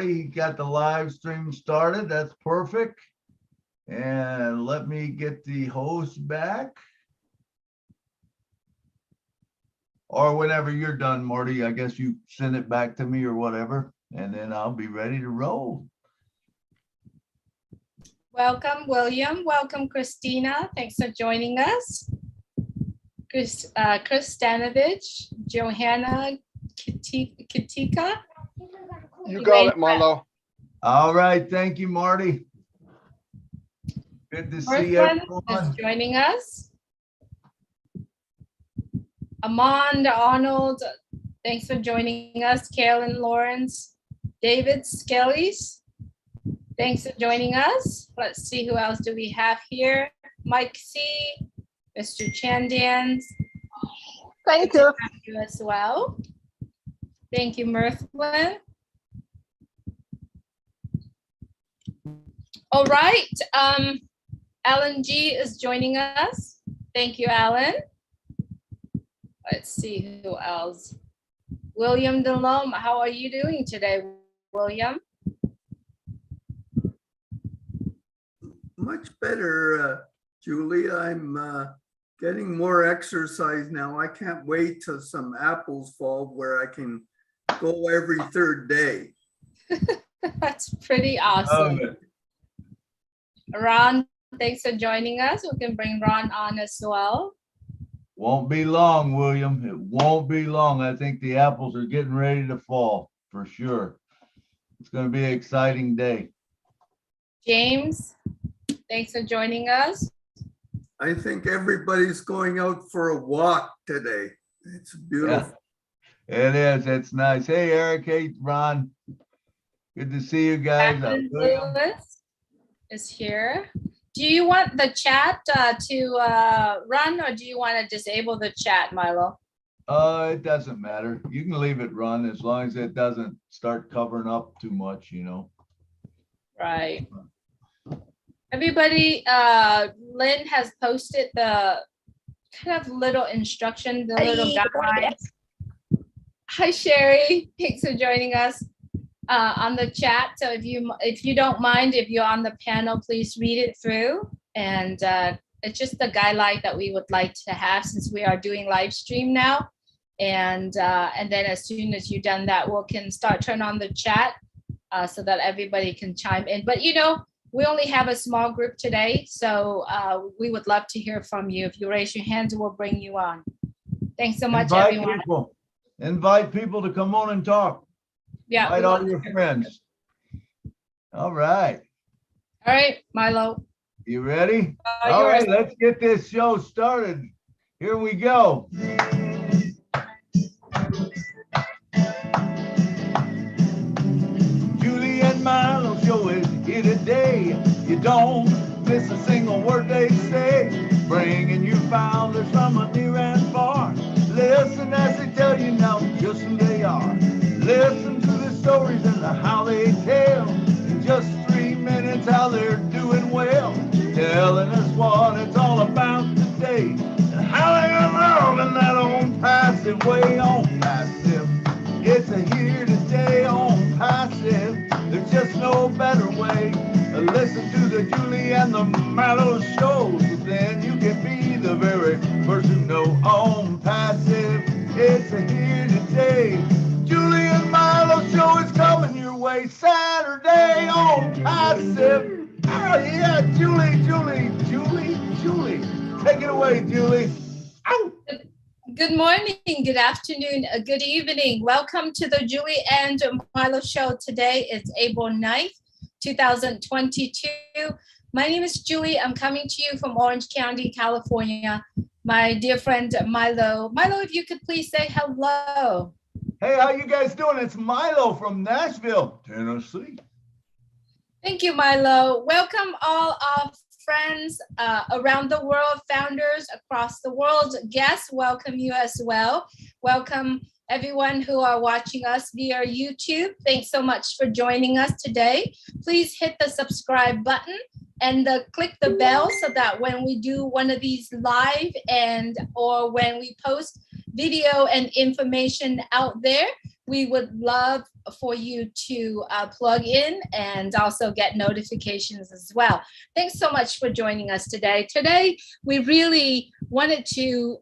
He got the live stream started. That's perfect. And let me get the host back. Or whenever you're done, Marty, I guess you send it back to me or whatever, and then I'll be ready to roll. Welcome, William. Welcome, Christina. Thanks for joining us. Chris Stanovich, Johanna Kitika. You got it, Milo. All right. Thank you, Marty. Good to see everyone. Is joining us. Amanda Arnold, thanks for joining us. Carolyn Lawrence, David Skellies, thanks for joining us. Let's see who else do we have here. Mike C, Mr. Chandians. Thank you. You as well. Thank you, Mirthlin. All right, Alan G is joining us. Thank you, Alan. Let's see who else. William Delhomme, how are you doing today, William? Much better, Julie. I'm getting more exercise now. I can't wait till some apples fall where I can go every third day. That's pretty awesome. Ron, thanks for joining us. We can bring Ron on as well. Won't be long, William. It won't be long. I think the apples are getting ready to fall for sure. It's going to be an exciting day. James, thanks for joining us. I think everybody's going out for a walk today. It's beautiful. Yeah, it is. It's nice. Hey, Eric. Hey, Ron. Good to see you guys. Lewis is here. Do you want the chat to run, or do you want to disable the chat, Milo? It doesn't matter. You can leave it run as long as it doesn't start covering up too much, you know. Right. Everybody, Lynn has posted the kind of little instruction, the little guidelines. Hi, Sherry. Thanks for joining us on the chat. So if you don't mind, if you're on the panel, please read it through. And it's just the guideline that we would like to have since we are doing live stream now. And then as soon as you've done that, we can turn on the chat so that everybody can chime in. But you know, we only have a small group today, so we would love to hear from you. If you raise your hands, we'll bring you on. Thanks so much, everyone. Invite people to come on and talk. Yeah. Invite all your friends. All right. All right, Milo. You ready? All right, let's get this show started. Here we go. Julie and Milo show is here today. You don't miss a single word they say. Bringing you founders from near and far. Listen as they tell you now just who they are. Listen to the stories and how they tell. In just 3 minutes how they're doing well. Telling us what it's all about today. And how they are in that ONPASSIVE way. ONPASSIVE. It's a here today ONPASSIVE. There's just no better way. Listen to the Julie and the Milo shows. Then you can be the very first to know ONPASSIVE. It's a here today. Julie and Milo show is coming your way Saturday ONPASSIVE. Oh yeah, Julie. Take it away, Julie. Ow. Good morning, good afternoon, good evening. Welcome to the Julie and Milo show. Today is April 9th, 2022. My name is Julie. I'm coming to you from Orange County, California. My dear friend Milo. Milo, if you could please say hello. Hey, how you guys doing? It's Milo from Nashville, Tennessee. Thank you, Milo. Welcome all our friends around the world, founders across the world. Guests, welcome you as well. Welcome everyone who are watching us via YouTube. Thanks so much for joining us today. Please hit the subscribe button and click the bell so that when we do one of these live or when we post video and information out there, we would love for you to plug in and also get notifications as well. Thanks so much for joining us today. Today, we really wanted to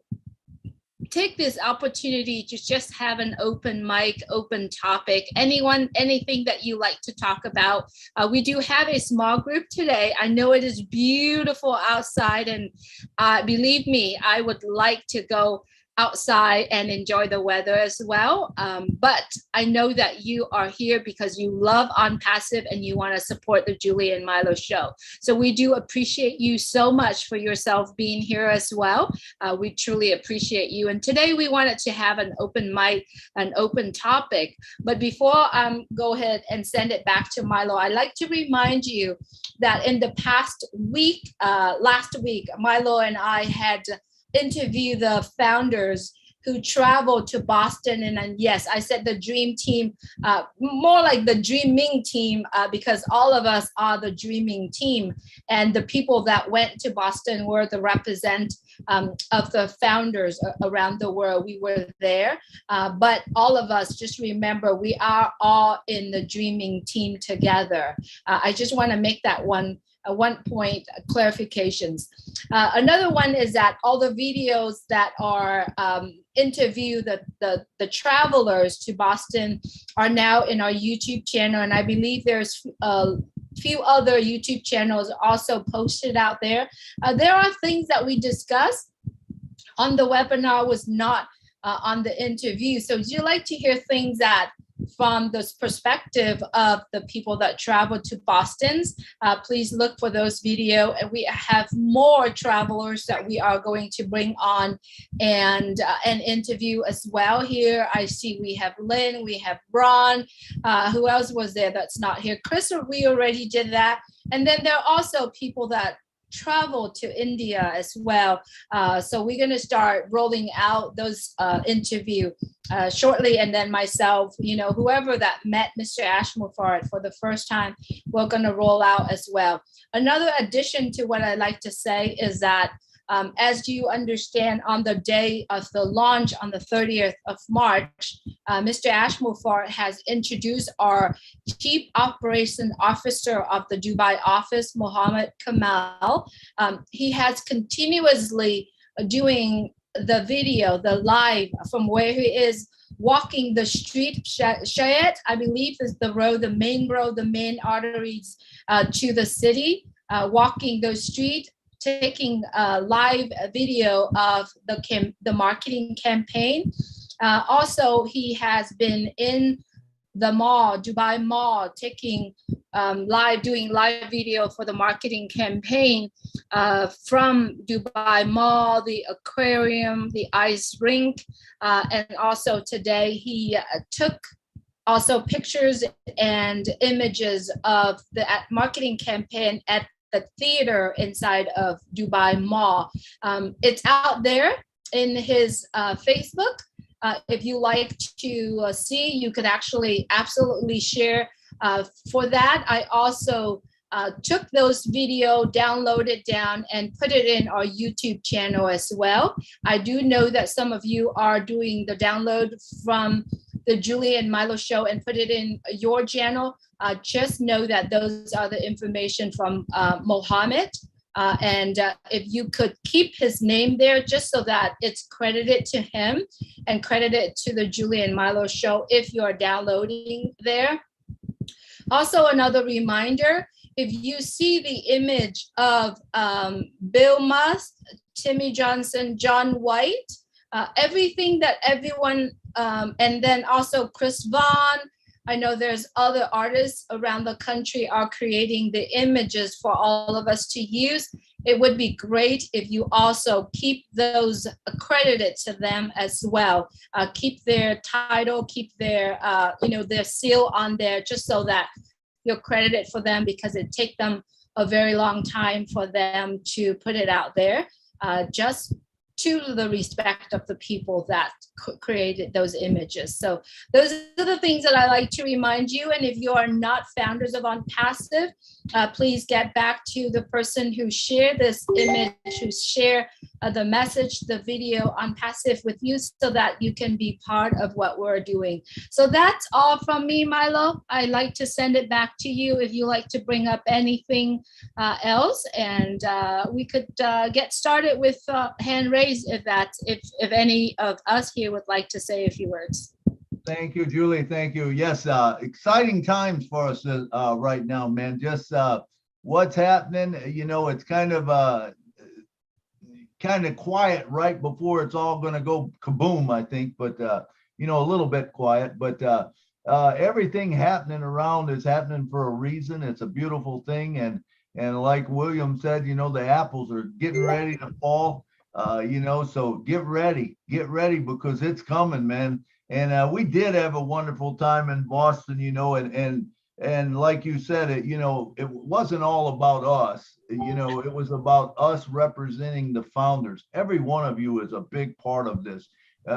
take this opportunity to just have an open mic, open topic. Anything that you like to talk about. We do have a small group today. I know it is beautiful outside, and believe me, I would like to go outside and enjoy the weather as well. But I know that you are here because you love ONPASSIVE and you want to support the Julie and Milo show. So we do appreciate you so much for yourself being here as well. We truly appreciate you. And today we wanted to have an open mic, an open topic. But before I go ahead and send it back to Milo, I'd like to remind you that in the past week, last week, Milo and I had interview the founders who traveled to Boston. And yes, I said the dream team, more like the dreaming team, because all of us are the dreaming team. And the people that went to Boston were the represent of the founders around the world. We were there, but all of us, just remember, we are all in the dreaming team together. I just want to make that one point clarifications. Another one is that all the videos that are interview the travelers to Boston are now in our YouTube channel, and I believe there's a few other YouTube channels also posted out there. There are things that we discussed on the webinar was not on the interview. So would you like to hear things that from this perspective of the people that travel to Boston's, please look for those videos. And we have more travelers that we are going to bring on and interview as well here. I see we have Lynn, we have Ron. Who else was there that's not here? Chris, we already did that. And then there are also people that travel to India as well. So we're going to start rolling out those interview shortly. And then myself, whoever that met Mr. Ashmore for the first time, we're going to roll out as well. Another addition to what I like to say is that as you understand, on the day of the launch on the 30th of March, Mr. Ashmore has introduced our Chief Operation Officer of the Dubai office, Mohammed Kamal. He has continuously doing the video, the live from where he is walking the street. Shayet, I believe, is the road, the main arteries to the city, walking those streets, taking a live video of the marketing campaign. Also, he has been in the mall, Dubai Mall, taking doing live video for the marketing campaign from Dubai Mall, the aquarium, the ice rink, and also today he took also pictures and images of the marketing campaign at the theater inside of Dubai Mall. It's out there in his Facebook. If you like to see, you could actually absolutely share. For that, I also took those video, downloaded down, and put it in our YouTube channel as well. I do know that some of you are doing the download from the Julie and Milo show and put it in your channel. Just know that those are the information from Mohammed. And if you could keep his name there just so that it's credited to him and credited to the Julie and Milo show if you're downloading there. Also, another reminder, if you see the image of Bill Musk, Timmy Johnson, John White, everything that everyone, and then also Chris Vaughn, I know there's other artists around the country are creating the images for all of us to use. It would be great if you also keep those accredited to them as well. Keep their title, keep their, their seal on there, just so that you're credited for them, because it takes them a very long time for them to put it out there. Just to the respect of the people that created those images. So those are the things that I like to remind you. And if you are not founders of ONPASSIVE, please get back to the person who shared this image, who shared the message, the video ONPASSIVE with you, so that you can be part of what we're doing. So that's all from me, Milo. I'd like to send it back to you if you like to bring up anything else, and we could get started with hand raised if any of us here would like to say a few words. Thank you, Julie. Thank you. Yes, exciting times for us right now, man. Just what's happening, you know, it's kind of quiet right before it's all going to go kaboom, I think, but you know, a little bit quiet, but everything happening around is happening for a reason. It's a beautiful thing, and like William said, you know, the apples are getting ready to fall, you know, so get ready because it's coming, man. And we did have a wonderful time in Boston, you know, and like you said, it, you know, it wasn't all about us, you know, it was about us representing the founders. Every one of you is a big part of this.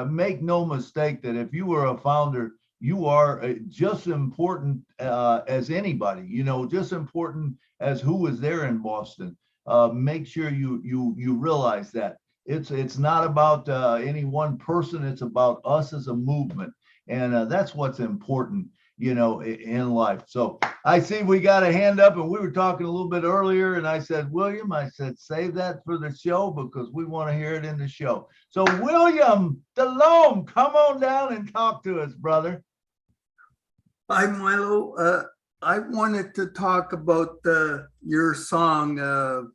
Make no mistake that if you were a founder, you are just important as anybody, you know, just important as who was there in Boston. Make sure you realize that. It's not about any one person. It's about us as a movement. And that's what's important, you know, in life. So I see we got a hand up, and we were talking a little bit earlier, and I said, William, I said, save that for the show because we want to hear it in the show. So William Delhomme, come on down and talk to us, brother. Hi, Milo. I wanted to talk about your song.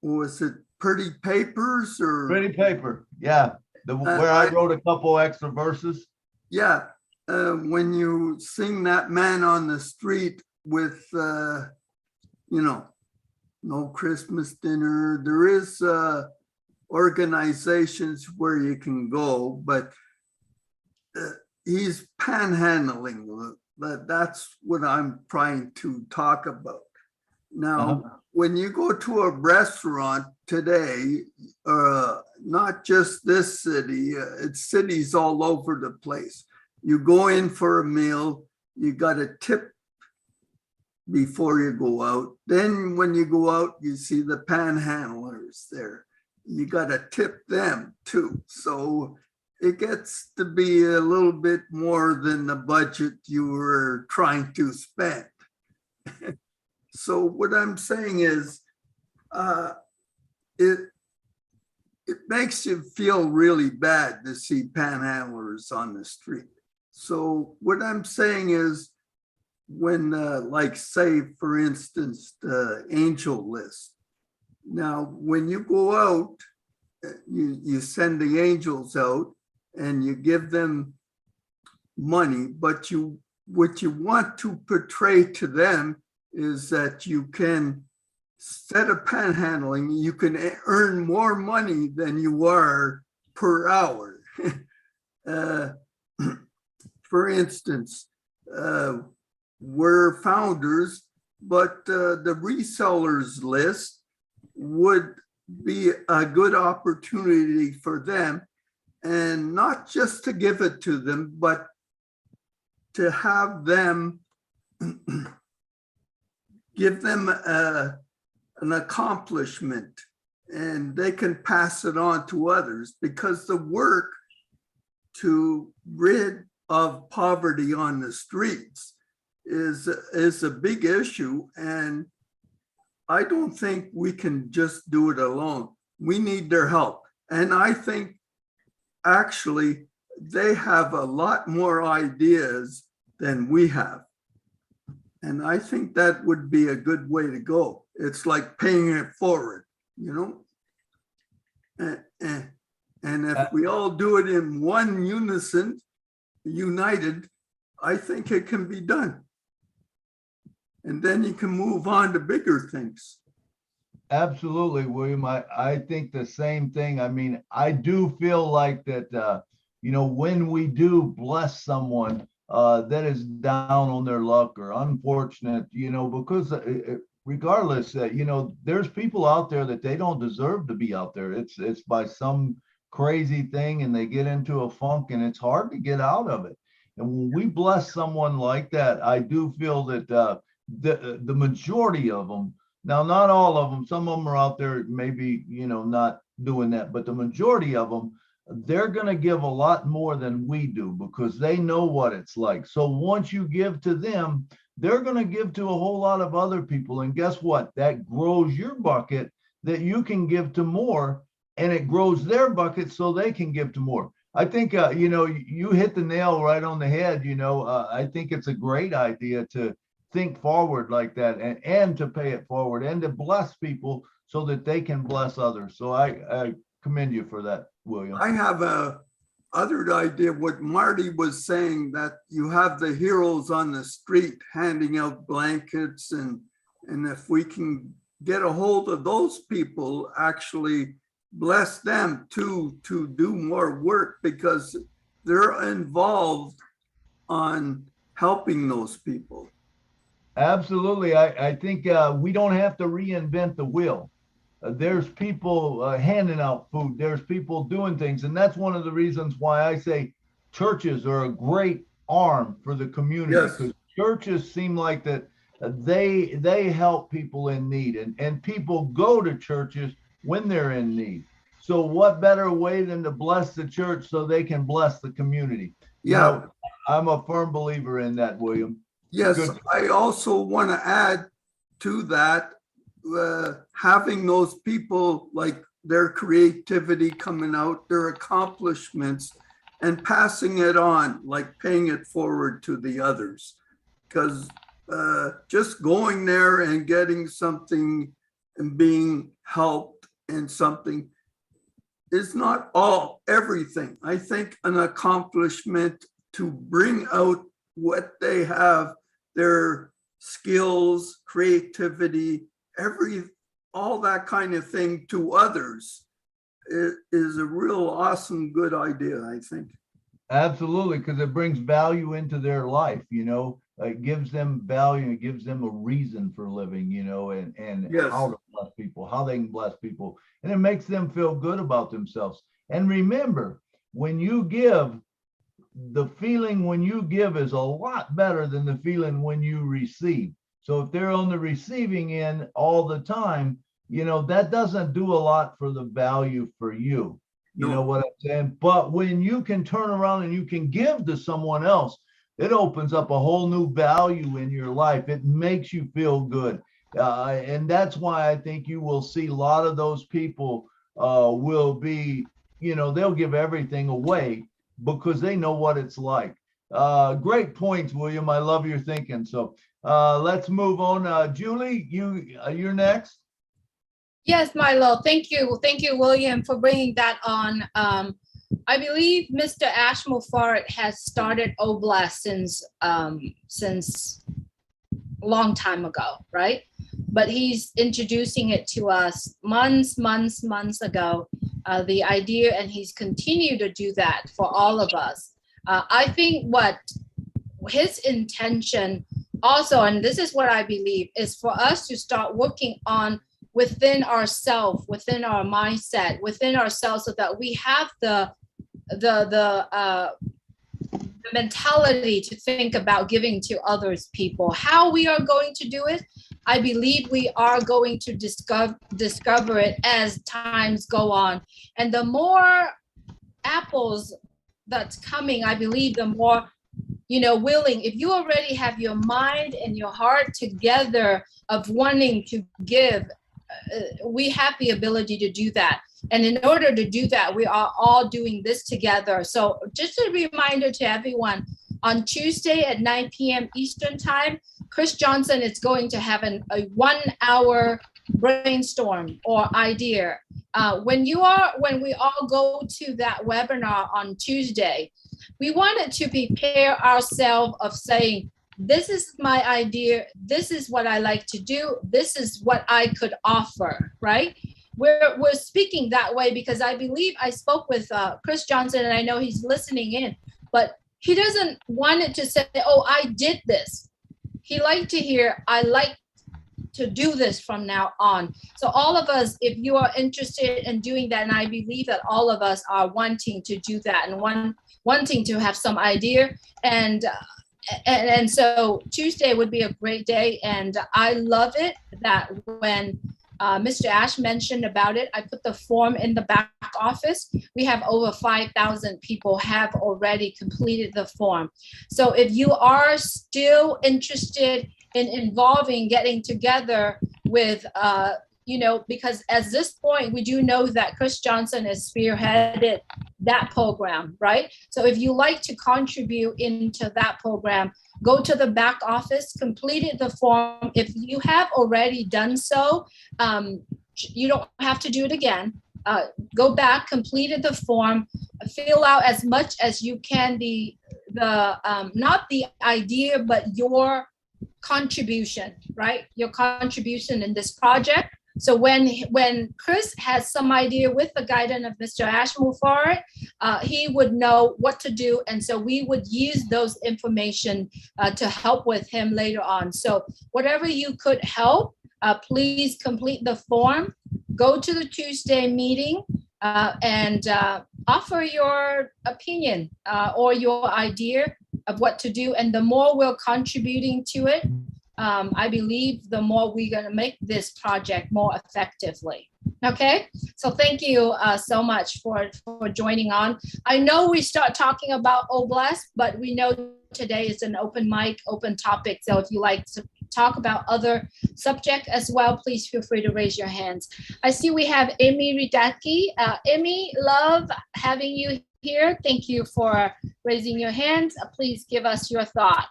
Was it Pretty Papers or Pretty Paper? Yeah, where I wrote a couple extra verses. Yeah, when you sing that man on the street with, you know, no Christmas dinner. There is organizations where you can go, but he's panhandling. That's what I'm trying to talk about. Now, when you go to a restaurant today, not just this city, it's cities all over the place. You go in for a meal, you got a tip before you go out. Then when you go out, you see the panhandlers there. You got to tip them too. So it gets to be a little bit more than the budget you were trying to spend. So what I'm saying is, it makes you feel really bad to see panhandlers on the street. So what I'm saying is, when like say, for instance, the angel list. Now, when you go out, you send the angels out and you give them money, but what you want to portray to them is that you can, instead of panhandling, you can earn more money than you are per hour. For instance, we're founders, but the resellers list would be a good opportunity for them, and not just to give it to them, but to have them give them an accomplishment, and they can pass it on to others, because the work to rid of poverty on the streets is a big issue, and I don't think we can just do it alone. We need their help. And I think actually they have a lot more ideas than we have. And I think that would be a good way to go. It's like paying it forward, you know? And if we all do it in one unison, united, I think it can be done. And then you can move on to bigger things. Absolutely, William. I think the same thing. I mean, I do feel like that, you know, when we do bless someone that is down on their luck or unfortunate, you know, because regardless, you know, there's people out there that they don't deserve to be out there. It's by some crazy thing and they get into a funk and it's hard to get out of it. And when we bless someone like that, I do feel that the majority of them, now not all of them, some of them are out there maybe, not doing that, but the majority of them, they're going to give a lot more than we do because they know what it's like. So once you give to them, they're going to give to a whole lot of other people. And guess what? That grows your bucket that you can give to more, and it grows their bucket so they can give to more. I think, you hit the nail right on the head. I think it's a great idea to think forward like that and to pay it forward and to bless people so that they can bless others. So I commend you for that, William. I have a other idea, what Marty was saying, that you have the heroes on the street handing out blankets, and if we can get a hold of those people, actually bless them to do more work because they're involved on helping those people. Absolutely. I think we don't have to reinvent the wheel. There's people handing out food. There's people doing things. And that's one of the reasons why I say churches are a great arm for the community. Yes. Because churches seem like that they help people in need, and people go to churches when they're in need. So what better way than to bless the church so they can bless the community? Yeah. I'm a firm believer in that, William. Yes. Good. I also want to add to that, having those people, like their creativity coming out, their accomplishments, and passing it on, like paying it forward to the others. Because just going there and getting something and being helped in something is not everything. I think an accomplishment to bring out what they have, their skills, creativity, all that kind of thing to others is a real awesome, good idea, I think. Absolutely, because it brings value into their life, it gives them value, it gives them a reason for living, and Yes. How to bless people, how they can bless people, and it makes them feel good about themselves. And remember, when you give, the feeling when you give is a lot better than the feeling when you receive. So if they're on the receiving end all the time, that doesn't do a lot for the value for you. You know what I'm saying? But when you can turn around and you can give to someone else, it opens up a whole new value in your life. It makes you feel good. And that's why I think you will see a lot of those people will be, they'll give everything away because they know what it's like. Great points, William. I love your thinking. So let's move on. Julie, you're next. Yes, Milo. Thank you, William, for bringing that on. I believe Mr. Ashmore Farrett has started Oblast since a long time ago, right? But he's introducing it to us months ago, the idea, and he's continued to do that for all of us. I think what his intention also, and this is what I believe, is for us to start working on within ourselves, within our mindset, within ourselves, so that we have the mentality to think about giving to others people. How we are going to do it, I believe we are going to discover it as times go on. And the more apples that's coming, I believe the more, willing, if you already have your mind and your heart together of wanting to give, we have the ability to do that. And in order to do that, we are all doing this together. So just a reminder to everyone, on Tuesday at 9 p.m. Eastern time, Chris Johnson is going to have a 1 hour brainstorm or idea. When we all go to that webinar on Tuesday, we wanted to prepare ourselves of saying, this is my idea, this is what I like to do, this is what I could offer, right? We're speaking that way because I believe I spoke with Chris Johnson, and I know he's listening in, but he doesn't want it to say, oh, I did this. He liked to hear, I like do this from now on. So all of us, if you are interested in doing that, and I believe that all of us are wanting to do that and wanting to have some idea, and so Tuesday would be a great day. And I love it that when Mr. Ash mentioned about it, I put the form in the back office. We have over 5,000 people have already completed the form. So if you are still interested in involving, getting together with, because at this point, we do know that Chris Johnson has spearheaded that program, right? So if you like to contribute into that program, go to the back office, completed the form. If you have already done so, you don't have to do it again. Go back, completed the form, fill out as much as you can not the idea, but your contribution, right? Your contribution in this project. So when Chris has some idea with the guidance of Mr. Ash move forward, he would know what to do. And so we would use those information to help with him later on. So whatever you could help, please complete the form, go to the Tuesday meeting, and offer your opinion or your idea of what to do. And the more we're contributing to it, I believe the more we're going to make this project more effectively. Okay, so thank you so much for joining on. I know we start talking about OBLES, but we know today is an open mic, open topic. So if you like to talk about other subject as well, please feel free to raise your hands. I see we have Amy Ridaki. Amy, love having you here. Thank you for raising your hands. Please give us your thought.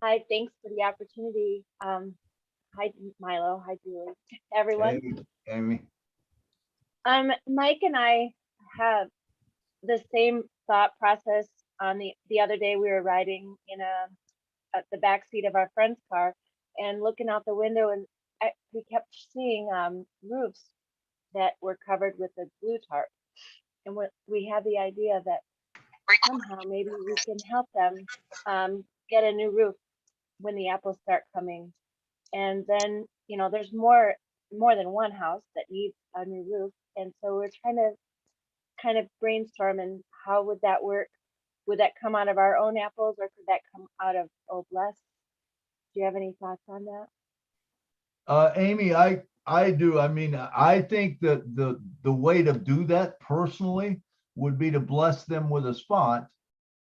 Hi, thanks for the opportunity. Hi, Milo. Hi, Julie. Everyone. Amy. Mike and I have the same thought process. On the other day, we were riding at the back seat of our friend's car and looking out the window, and we kept seeing roofs that were covered with a blue tarp. And we had the idea that somehow maybe we can help them get a new roof when the apples start coming. And then, there's more than one house that needs a new roof. And so we're trying to kind of brainstorm, and how would that work? Would that come out of our own apples, or could that come out of OBLES? Do you have any thoughts on that? Amy, I do. I mean, I think that the way to do that personally would be to bless them with a spot,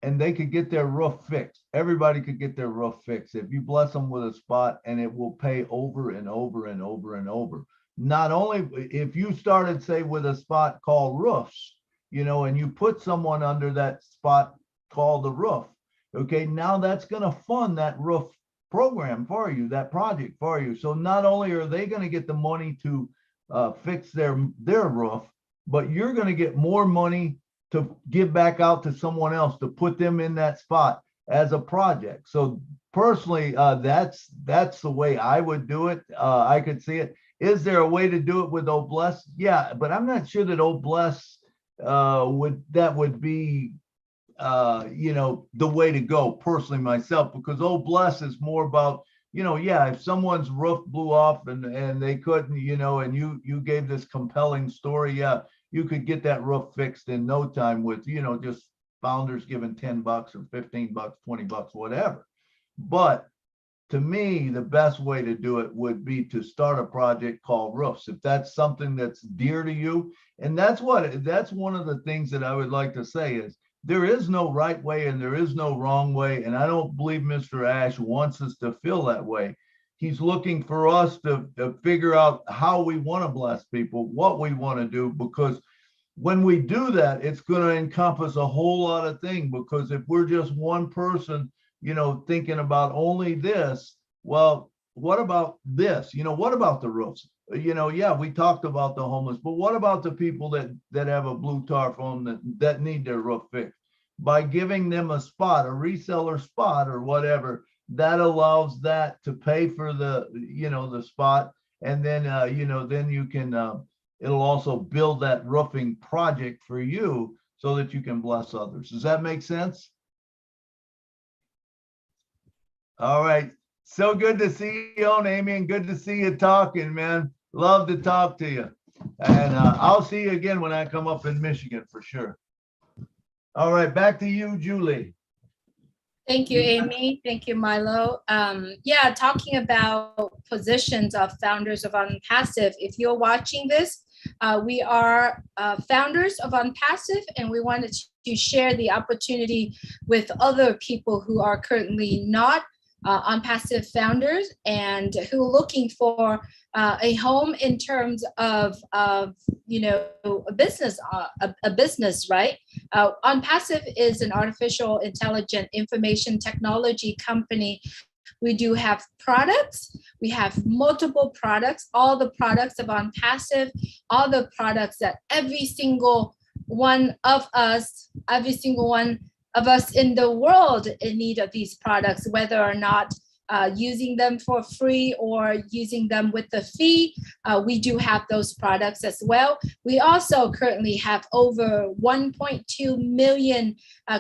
and they could get their roof fixed. Everybody could get their roof fixed if you bless them with a spot, and it will pay over and over and over and over. Not only if you started, say, with a spot called roofs, and you put someone under that spot called the roof, okay, now that's going to fund that roof program for you, that project for you. So not only are they going to get the money to fix their roof, but you're going to get more money to give back out to someone else to put them in that spot as a project. So personally, that's the way I would do it. I could see it. Is there a way to do it with OBLES? Yeah, but I'm not sure that OBLES would be the way to go personally myself, because OBLES is more about, if someone's roof blew off and they couldn't, and you gave this compelling story, yeah, you could get that roof fixed in no time with, just founders giving $10 or $15, $20, whatever. But to me, the best way to do it would be to start a project called roofs, if that's something that's dear to you. And that's one of the things that I would like to say is, there is no right way and there is no wrong way. And I don't believe Mr. Ash wants us to feel that way. He's looking for us to figure out how we want to bless people, what we want to do, because when we do that, it's going to encompass a whole lot of things. Because if we're just one person, thinking about only this, well, what about this? What about the roofs? Yeah, we talked about the homeless, but what about the people that have a blue tarp on that need their roof fixed? By giving them a spot, a reseller spot or whatever, that allows that to pay for the spot. And then, then you can, it'll also build that roofing project for you so that you can bless others. Does that make sense? All right. So good to see you on, Amy, and good to see you talking, man. Love to talk to you. And I'll see you again when I come up in Michigan for sure. All right, back to you, Julie. Thank you, Amy. Thank you, Milo. Yeah, talking about positions of founders of ONPASSIVE. If you're watching this, we are founders of ONPASSIVE, and we wanted to share the opportunity with other people who are currently not ONPASSIVE founders and who are looking for a home in terms of you know, a business, right? ONPASSIVE is an artificial intelligent information technology company. We do have products. We have multiple products, all the products of ONPASSIVE, all the products that every single one of us in the world in need of these products, whether or not using them for free or using them with the fee. We do have those products as well. We also currently have over 1.2 million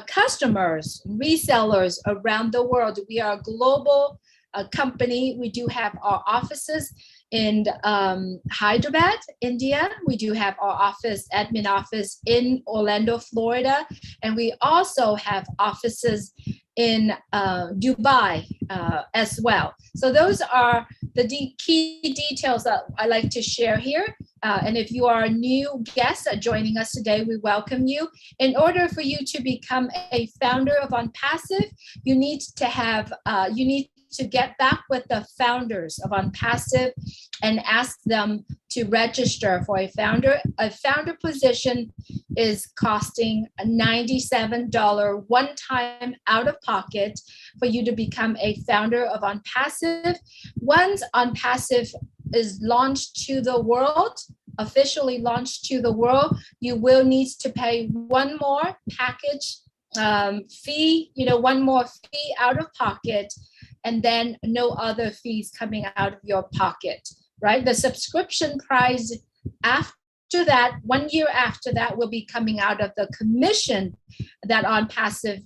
customers, resellers around the world. We are a global company. We do have our offices in Hyderabad, India. We do have our admin office in Orlando, Florida. And we also have offices in Dubai as well. So those are the key details that I like to share here. And if you are a new guest joining us today, we welcome you. In order for you to become a founder of ONPASSIVE, you need to get back with the founders of ONPASSIVE and ask them to register for a founder. A founder position is costing a $97 one-time out of pocket for you to become a founder of ONPASSIVE. Once ONPASSIVE is launched to the world, officially launched to the world, you will need to pay one more package fee, one more fee out of pocket, and then no other fees coming out of your pocket, right? The subscription price after that, 1 year after that, will be coming out of the commission that ONPASSIVE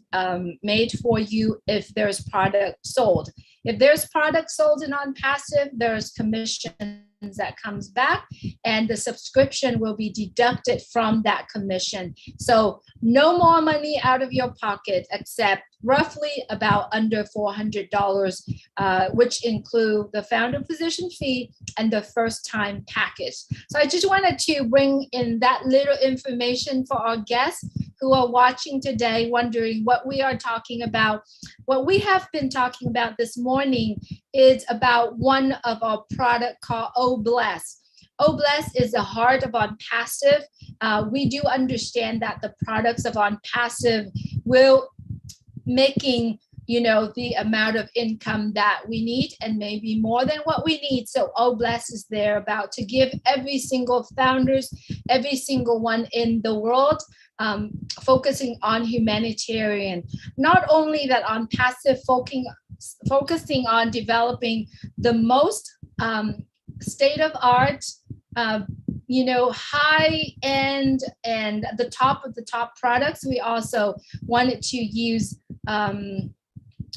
made for you if there's product sold. If there's product sold in ONPASSIVE, there's commission that comes back, and the subscription will be deducted from that commission. So no more money out of your pocket except roughly about under $400, which include the founder position fee and the first time package. So I just wanted to bring in that little information for our guests who are watching today, wondering what we are talking about. What we have been talking about this morning is about one of our product called OBless. OBless is the heart of ONPASSIVE. We do understand that the products of ONPASSIVE will making the amount of income that we need and maybe more than what we need. So OBless is there about to give every single founders, every single one in the world, focusing on humanitarian. Not only that, ONPASSIVE focusing on developing the most state-of-art, high end and the top of the top products. We also wanted to use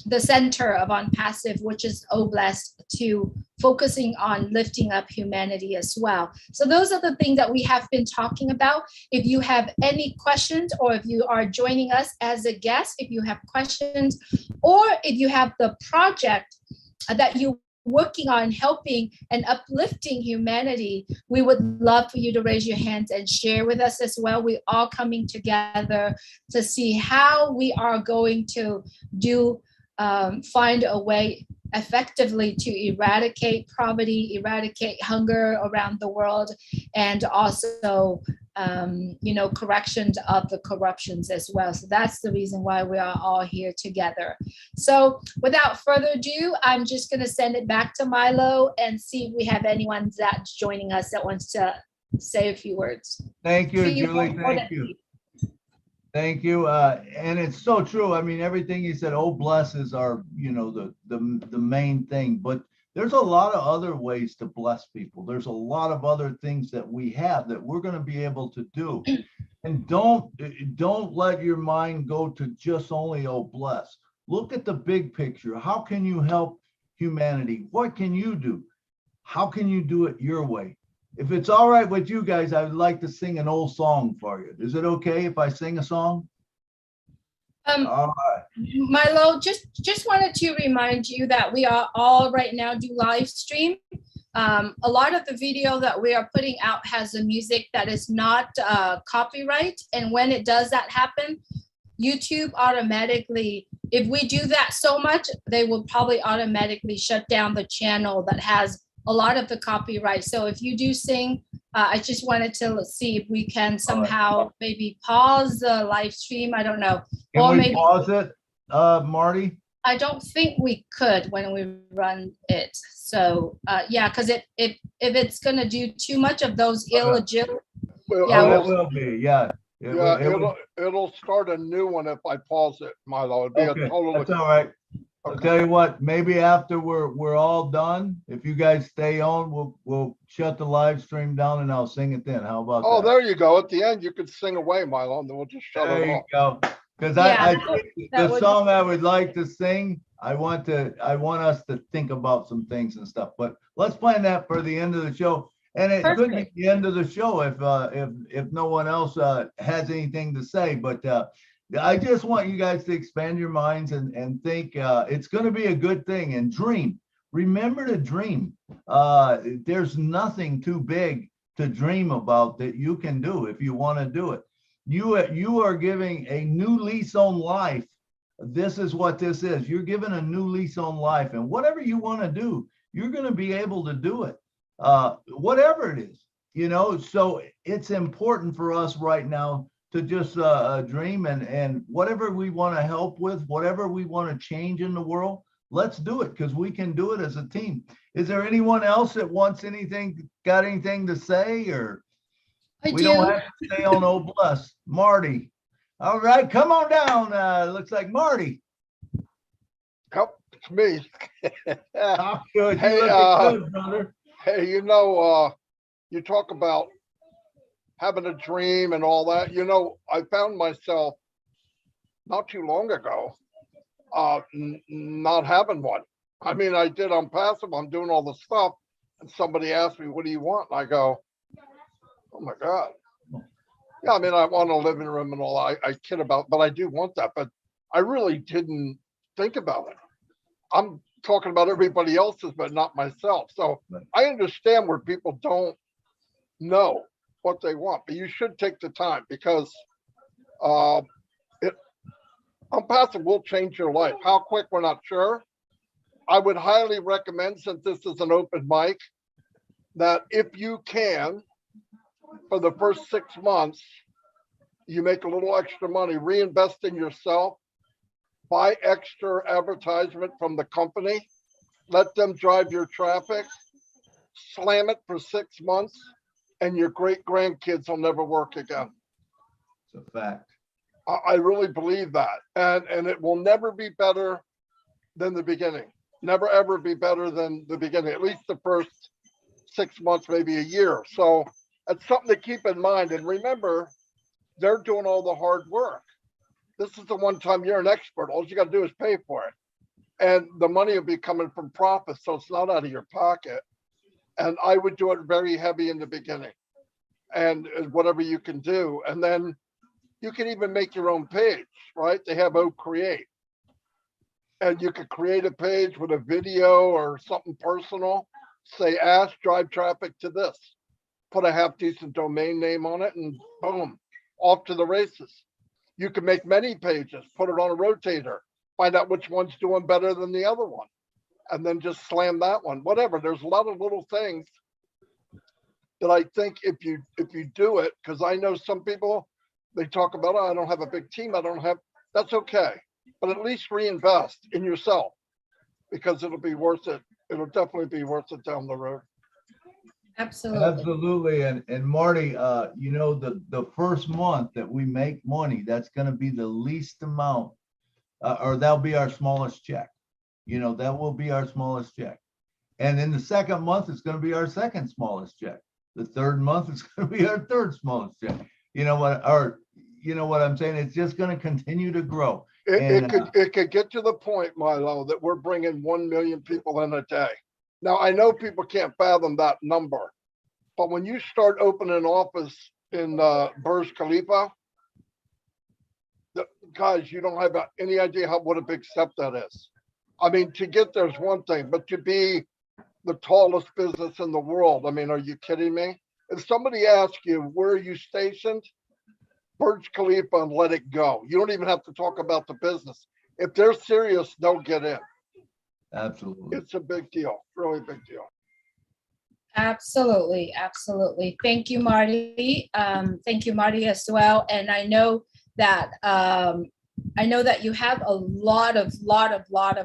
the center of ONPASSIVE, which is OBless, to focusing on lifting up humanity as well. So those are the things that we have been talking about. If you have any questions, or if you are joining us as a guest, if you have questions, or if you have the project that you working on helping and uplifting humanity, we would love for you to raise your hands and share with us as well. We're all coming together to see how we are going to find a way effectively to eradicate poverty, eradicate hunger around the world, and also corrections of the corruptions as well. So that's the reason why we are all here together. So without further ado, I'm just going to send it back to Milo and see if we have anyone that's joining us that wants to say a few words. Thank you, Julie. Thank you. Thank you. And it's so true. I mean, everything you said, OBless is our, the main thing, but there's a lot of other ways to bless people. There's a lot of other things that we have that we're going to be able to do. And don't let your mind go to just only OBless. Look at the big picture. How can you help humanity. What can you do? How can you do it your way? If it's all right with you guys, I would like to sing an old song for you. Is it okay if I sing a song? All right. Milo, just wanted to remind you that we are all right now do live stream. A lot of the video that we are putting out has a music that is not copyright, and when it does that happen, YouTube automatically, if we do that so much, they will probably automatically shut down the channel that has a lot of the copyright. So if you do sing, I just wanted to see if we can somehow maybe pause the live stream. I don't know. Can Or we maybe pause it, Marty? I don't think we could when we run it. So yeah, because if it's gonna do too much of those illegitimate, Well, Yeah, Oh, it will be, yeah. It will- yeah, it will- it'll start a new one if I pause it, Milo. It'd be a Okay, total. that's all right. I'll tell you what, maybe after we're all done, if you guys stay on, we'll shut the live stream down and I'll sing it then. How about Oh, that? there you go. At the end, you could sing away, Milo, and then we'll just shut There it you off. go. Because Yeah, I that- think that the would- song I would like to sing, I want us to think about some things and stuff, but let's plan that for the end of the show. And it could be Perfect. the end of the show if no one else has anything to say, but I just want you guys to expand your minds and think it's going to be a good thing and dream. Remember to dream. There's nothing too big to dream about that you can do if you want to do it. You are giving a new lease on life. This is what this is. You're given a new lease on life, and whatever you want to do, you're going to be able to do it. Whatever it is, so it's important for us right now to just dream and whatever we want to help with, whatever we want to change in the world, let's do it because we can do it as a team. Is there anyone else that wants got anything to say, or I we do. don't have to stay on Old Bless? Marty. All right, come on down. Looks like Marty. Yep, it's me. Oh, good. Hey, You looking good, brother. Hey, you talk about having a dream and all that. I found myself not too long ago not having one. I mean, I did ONPASSIVE. I'm doing all the stuff, and somebody asked me, "What do you want?" And I go, "Oh my God." Yeah, I mean, I want a living room and all. I kid about, but I do want that. But I really didn't think about it. I'm talking about everybody else's, but not myself. So Right. I understand where people don't know what they want, but you should take the time because ONPASSIVE will change your life. How quick, we're not sure. I would highly recommend, since this is an open mic, that if you can, for the first 6 months, you make a little extra money, reinvest in yourself, buy extra advertisement from the company, let them drive your traffic, slam it for 6 months, and your great grandkids will never work again. It's a fact. I really believe that. And it will never be better than the beginning. Never, ever be better than the beginning, at least the first 6 months, maybe a year. So it's something to keep in mind. And remember, they're doing all the hard work. This is the one time you're an expert. All you got to do is pay for it. And the money will be coming from profits, so it's not out of your pocket. And I would do it very heavy in the beginning and whatever you can do. And then you can even make your own page, right? They have Create. And you could create a page with a video or something personal. Say, ask, drive traffic to this. Put a half decent domain name on it and boom, off to the races. You can make many pages, put it on a rotator, find out which one's doing better than the other one, and then just slam that one, whatever. There's a lot of little things that I think if you do it, because I know some people, they talk about, oh, I don't have a big team. That's okay. But at least reinvest in yourself because it'll be worth it. It'll definitely be worth it down the road. Absolutely. Absolutely. And Marty, the first month that we make money, that's going to be the least amount, or that'll be our smallest check. That will be our smallest check. And in the second month, it's going to be our second smallest check. The third month, it's going to be our third smallest check. You know what I'm saying? It's just going to continue to grow. It could get to the point, Milo, that we're bringing 1 million people in a day. Now, I know people can't fathom that number, but when you start opening an office in Burj Khalifa, guys, you don't have any idea what a big step that is. I mean, to get there is one thing, but to be the tallest business in the world, I mean, are you kidding me? If somebody asks you, where are you stationed? Burj Khalifa, and let it go. You don't even have to talk about the business. If they're serious, they'll get in. Absolutely. It's a big deal, really big deal. Absolutely, absolutely. Thank you, Marty. Thank you, Marty, as well. And I know that you have a lot of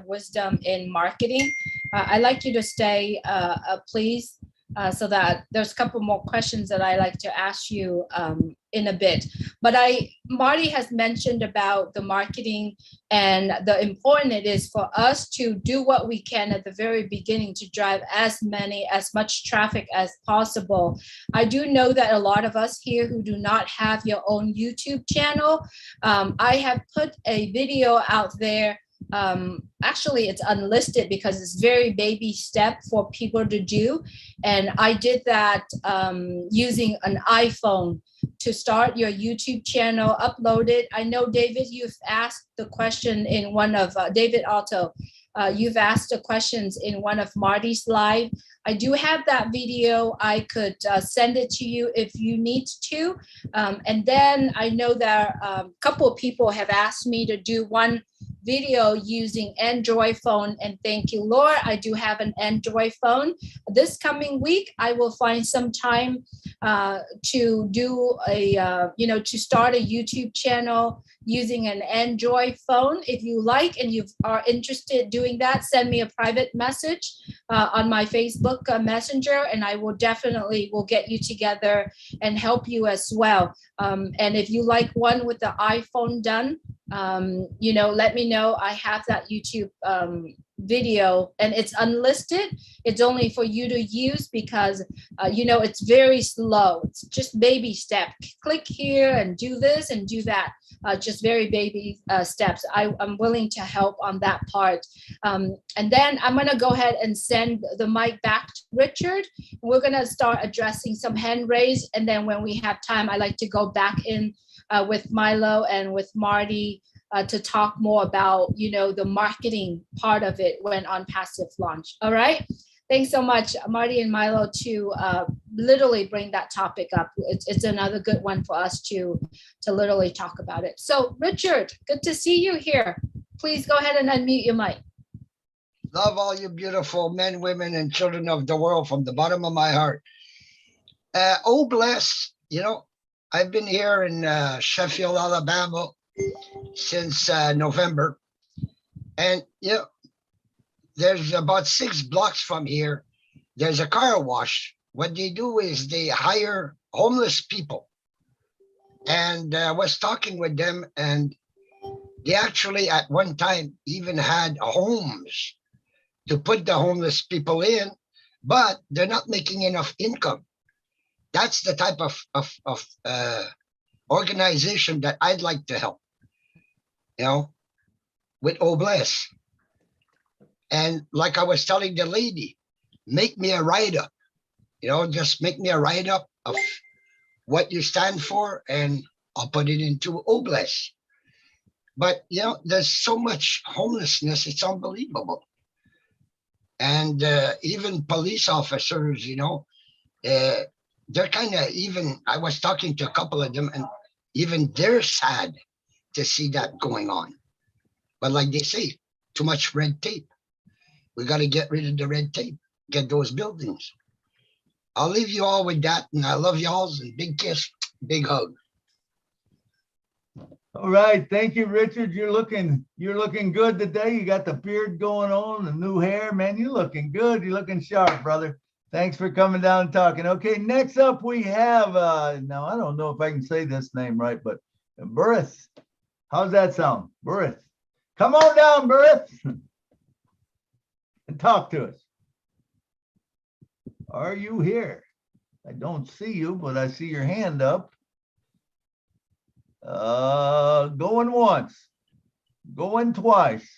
wisdom in marketing. I'd like you to stay, please, so that there's a couple more questions that I like to ask you in a bit. But Marty has mentioned about the marketing and the important it is for us to do what we can at the very beginning to drive as much traffic as possible. I do know that a lot of us here who do not have your own YouTube channel, I have put a video out there. Actually, it's unlisted because it's very baby step for people to do. And I did that using an iPhone to start your YouTube channel, upload it. I know, David, you've asked the question in one of, David Alto, you've asked the questions in one of Marty's live. I do have that video. I could send it to you if you need to. And then I know that a couple of people have asked me to do one video using Android phone, and thank you, Laura. I do have an Android phone. This coming week, I will find some time to do to start a YouTube channel using an Android phone. If you like and you are interested in doing that, send me a private message on my Facebook Messenger, and I will definitely get you together and help you as well. And if you like one with the iPhone done, let me know. I have that YouTube video, and it's unlisted. It's only for you to use because it's very slow. It's just baby step. Click here and do this and do that. Just very baby steps. I'm willing to help on that part. And then I'm going to go ahead and send the mic back to Richard. We're going to start addressing some hand raised, and then when we have time, I like to go back in with Milo and with Marty to talk more about, the marketing part of it when ONPASSIVE launch. All right. Thanks so much, Marty and Milo, to literally bring that topic up. It's another good one for us to literally talk about it. So, Richard, good to see you here. Please go ahead and unmute your mic. Love all you beautiful men, women, and children of the world from the bottom of my heart. Oh, bless, I've been here in Sheffield, Alabama since November. And, there's about 6 blocks from here, there's a car wash. What they do is they hire homeless people. And I was talking with them, and they actually at one time even had homes to put the homeless people in, but they're not making enough income. That's the type of organization that I'd like to help, with Obless. And like I was telling the lady, make me a write-up, just make me a write-up of what you stand for, and I'll put it into Obless. But, there's so much homelessness, it's unbelievable. And even police officers, they're kind of even, I was talking to a couple of them, and even they're sad to see that going on. But like they say, too much red tape. We got to get rid of the red tape, get those buildings. I'll leave you all with that, and I love y'all, and big kiss, big hug. All right, thank you, Richard. You're looking good today. You got the beard going on, the new hair, man. You're looking good. You're looking sharp, brother. Thanks for coming down and talking. Okay, next up we have now I don't know if I can say this name right, but Burris. How's that sound? Burris. Come on down, Burris. And talk to us. Are you here? I don't see you, but I see your hand up. Going once, Going twice.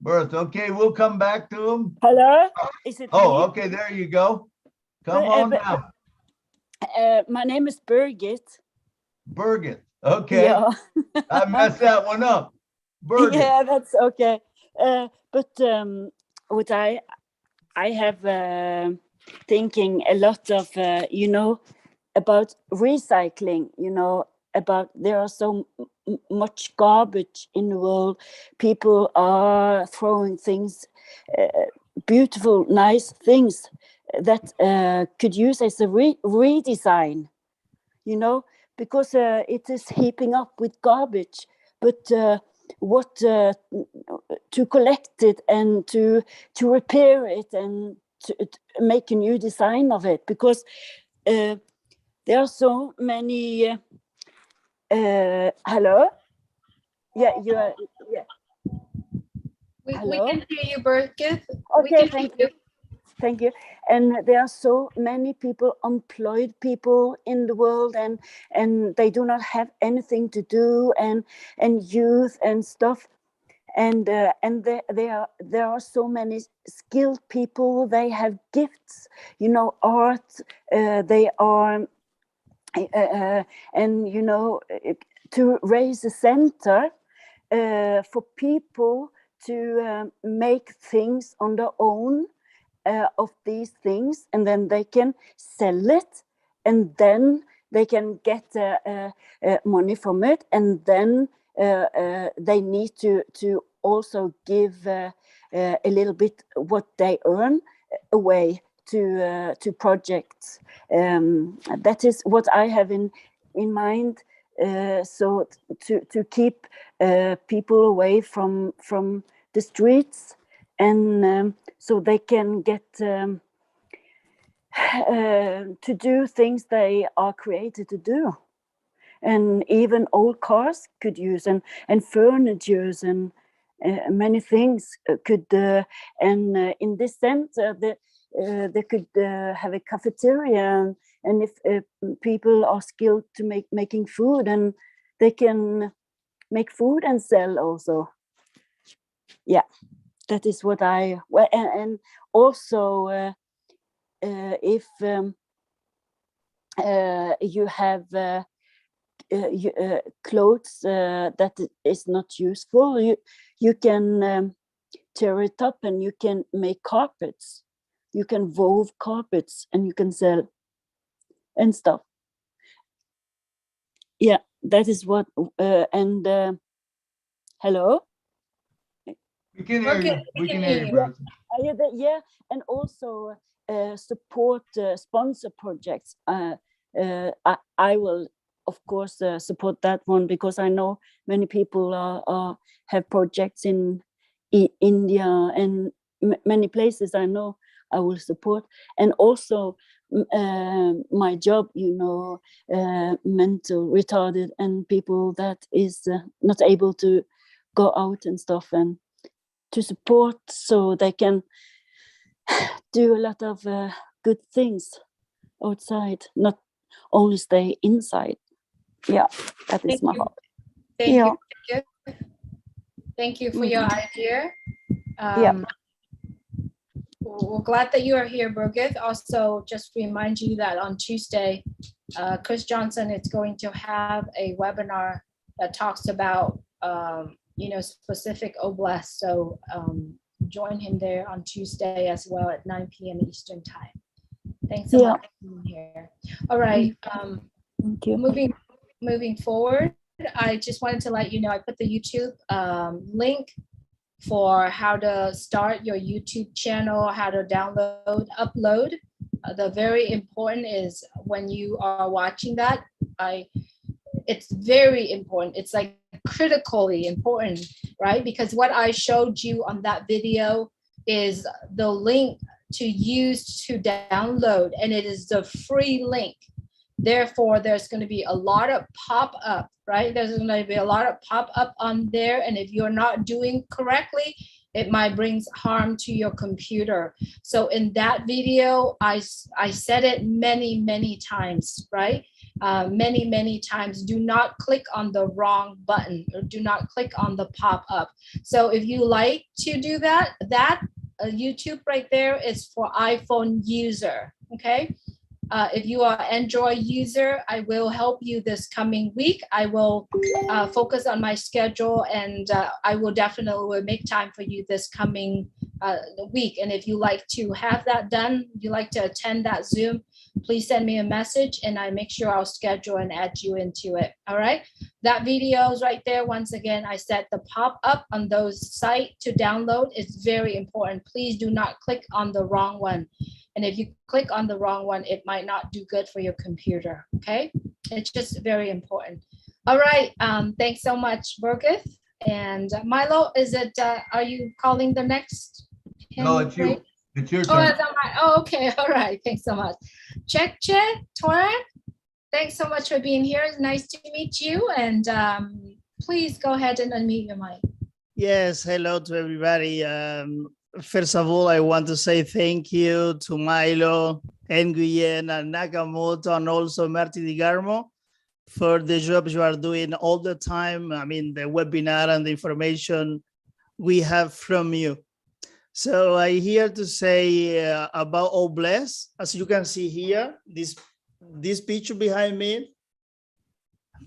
Bertha, okay, we'll come back to him. Hello, is it Oh, me? okay, there you go. Come on now. My name is Birgit. Birgit, okay. Yeah. I messed that one up. Birgit. Yeah, that's okay. But what I have thinking a lot of, about recycling, about there are so much garbage in the world. People are throwing things, beautiful, nice things that could use as a redesign, because it is heaping up with garbage. But what to collect it and to repair it and to make a new design of it, because there are so many. Hello. Yeah, you are. Yeah. We Hello? can hear you, Birgit. Okay, thank you. Thank you. And there are so many people, employed people in the world, and they do not have anything to do, and youth and stuff. And there are so many skilled people. They have gifts, art. They are, and to raise a center for people to make things on their own of these things, and then they can sell it, and then they can get money from it, and then they need to also give a little bit what they earn away to projects. That is what I have in mind. So to keep people away from the streets, and so they can get to do things they are created to do. And even old cars could use, and furnitures, and many things could, and in this center they could have a cafeteria, and if people are skilled to making food, and they can make food and sell also. Yeah, that is what I, well, and also if you have clothes that is not useful, you can tear it up, and you can make carpets. You can wove carpets, and you can sell and stuff. Yeah, that is what. And hello. We can hear you. We can hear you, Bertha. Yeah, and also support sponsor projects. I will, of course, support that one, because I know many people have projects in India and many places. I know I will support, and also my job, mental retarded and people that is not able to go out and stuff, and to support so they can do a lot of good things outside, not only stay inside. Yeah, that is my heart. Thank you. Thank you for your idea. We're glad that you are here, Birgit. Also, just remind you that on Tuesday, Chris Johnson is going to have a webinar that talks about specific oblasts. So join him there on Tuesday as well at 9 p.m. Eastern time. Thanks so much for being here. All right. Thank you. Moving forward, I just wanted to let you know I put the YouTube link for how to start your YouTube channel, how to download, upload. The very important is when you are watching that, it's very important. It's like critically important, right? Because what I showed you on that video is the link to use to download, and it is the free link. Therefore, there's going to be a lot of pop-up, right? There's going to be a lot of pop-up on there. And if you're not doing correctly, it might bring harm to your computer. So in that video, I said it many, many times, right? many times. Do not click on the wrong button, or do not click on the pop-up. So if you like to do that, YouTube right there is for iPhone user, okay? If you are Android user, I will help you this coming week. I will focus on my schedule, and I will definitely make time for you this coming week. And if you like to have that done, you like to attend that Zoom, please send me a message and I make sure I'll schedule and add you into it. All right. That video is right there. Once again, I set the pop up on those site to download. It's very important. Please do not click on the wrong one. And if you click on the wrong one, it might not do good for your computer. Okay. It's just very important. All right. Thanks so much, Burgith. And Milo, are you calling the next? No, it's you. It's your Oh, turn. okay. All right. Thanks so much. Check, Toran. Thanks so much for being here. It's nice to meet you. And please go ahead and unmute your mic. Yes, hello to everybody. First of all, I want to say thank you to Milo, Nguyen, and Nakamoto, and also Marty DiGarmo for the job you are doing all the time. I mean, the webinar and the information we have from you. So I here to say about Obless. As you can see here, this picture behind me.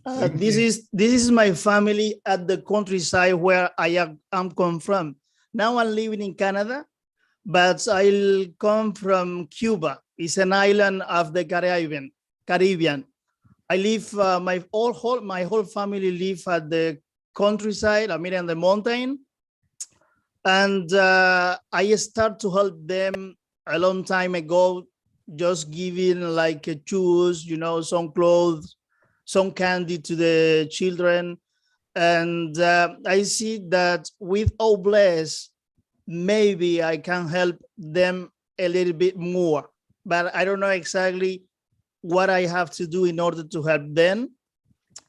This is my family at the countryside where I am come from. Now I'm living in Canada, but I'll come from Cuba. It's an island of the Caribbean. I live my whole family live at the countryside. I mean, in the mountain. And I start to help them a long time ago, just giving like shoes, you know, some clothes, some candy to the children. And I see that with Obless, maybe I can help them a little bit more, but I don't know exactly what I have to do in order to help them.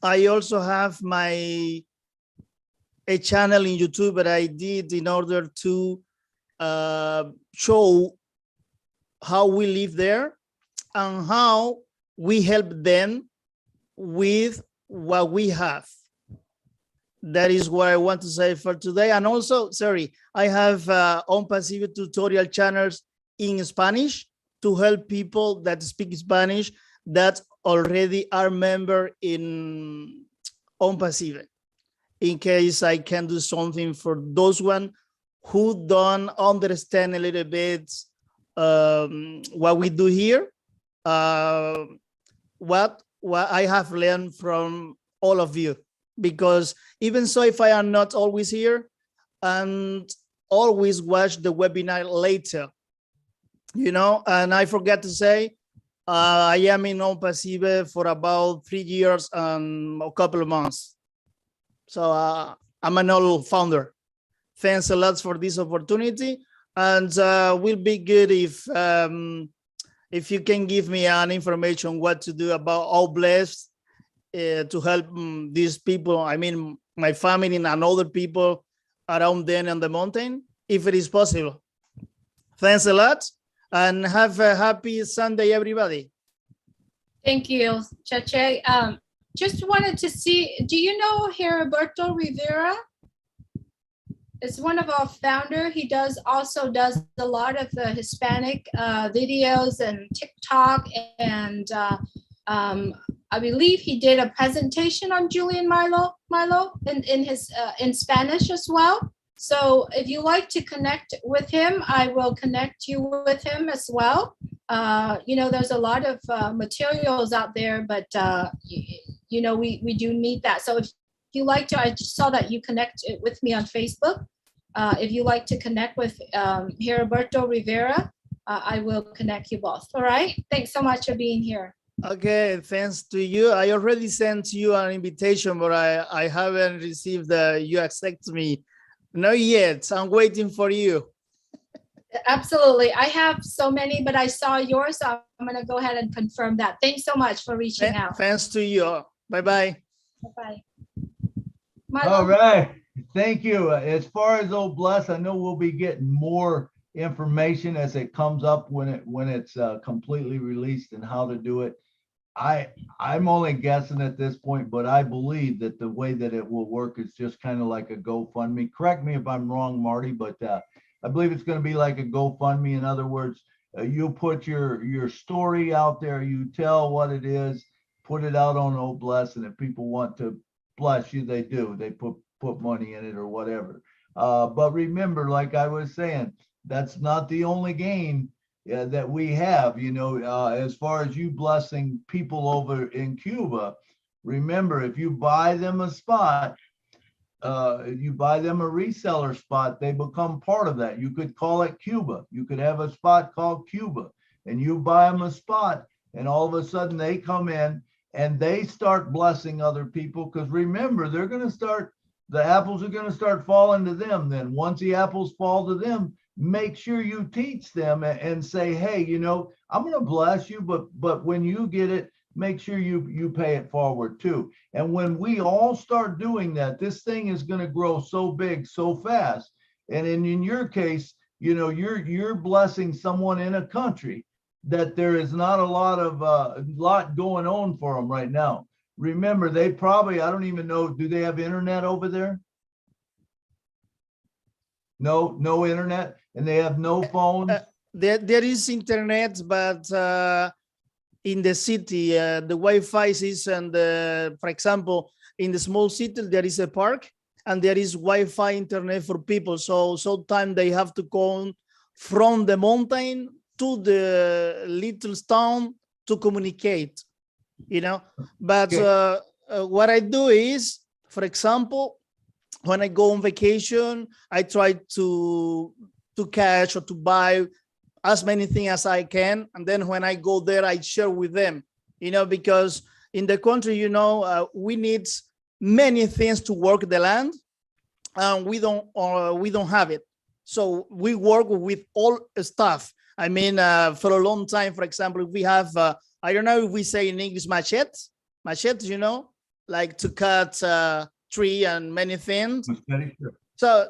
I also have a channel in YouTube that I did in order to show how we live there and how we help them with what we have. That is what I want to say for today. And also, sorry, I have ONPASSIVE tutorial channels in Spanish to help people that speak Spanish that already are member in ONPASSIVE, in case I can do something for those one who don't understand a little bit what we do here, what I have learned from all of you. Because even so, if I am not always here, and always watch the webinar later, you know. And I forgot to say, I am in ONPASSIVE for about 3 years and a couple of months. So I'm an old founder. Thanks a lot for this opportunity, and will be good if you can give me an information what to do about Obless to help these people. I mean, my family and other people around them on the mountain, if it is possible. Thanks a lot, and have a happy Sunday, everybody. Thank you, Cheche. Just wanted to see, do you know Heriberto Rivera? It's one of our founder. He also does a lot of the Hispanic videos and TikTok, and I believe he did a presentation on Julian Milo in Spanish as well. So if you like to connect with him, I will connect you with him as well. You know, there's a lot of materials out there, but you know, we do need that. So if you like to, I just saw that you connected with me on Facebook. If you like to connect with Heriberto Rivera, I will connect you both. All right. Thanks so much for being here. Okay, thanks to you. I already sent you an invitation, but I haven't received you accept me. Not yet. I'm waiting for you. Absolutely. I have so many, but I saw yours, so I'm going to go ahead and confirm that. Thanks so much for reaching out. Thanks to you. Bye-bye. Bye-bye. All right. Thank you. As far as Obless, I know we'll be getting more information as it comes up when it's completely released and how to do it. I'm only guessing at this point, but I believe that the way that it will work is just kind of like a GoFundMe. Correct me if I'm wrong, Marty, but I believe it's going to be like a GoFundMe. In other words, you put your story out there, you tell what it is, put it out on Oh Bless, and if people want to bless you, they do. They put money in it or whatever. But remember, like I was saying, that's not the only game that we have, as far as you blessing people over in Cuba. Remember, if you buy them a spot, you buy them a reseller spot, they become part of that. You could call it Cuba. You could have a spot called Cuba, and you buy them a spot, and all of a sudden they come in and they start blessing other people. Because remember, the apples are going to start falling to them. Then once the apples fall to them, make sure you teach them and say, hey, I'm going to bless you, but when you get it, make sure you pay it forward too. And when we all start doing that, this thing is going to grow so big, so fast. And in your case, you're blessing someone in a country that there is not a lot going on for them right now. Remember, they probably, I don't even know, do they have internet over there? No internet, and they have no phones. There is internet, but in the city, the Wi-Fi is, and for example, in the small city, there is a park and there is Wi-Fi internet for people. So sometimes they have to go from the mountain to the little town to communicate, But what I do is, for example, when I go on vacation, I try to catch or to buy as many things as I can. And then when I go there, I share with them, because in the country, we need many things to work the land, and we don't have it. So we work with all stuff. I mean, for a long time, for example, if we have, I don't know if we say in English, machetes, like to cut tree and many things. So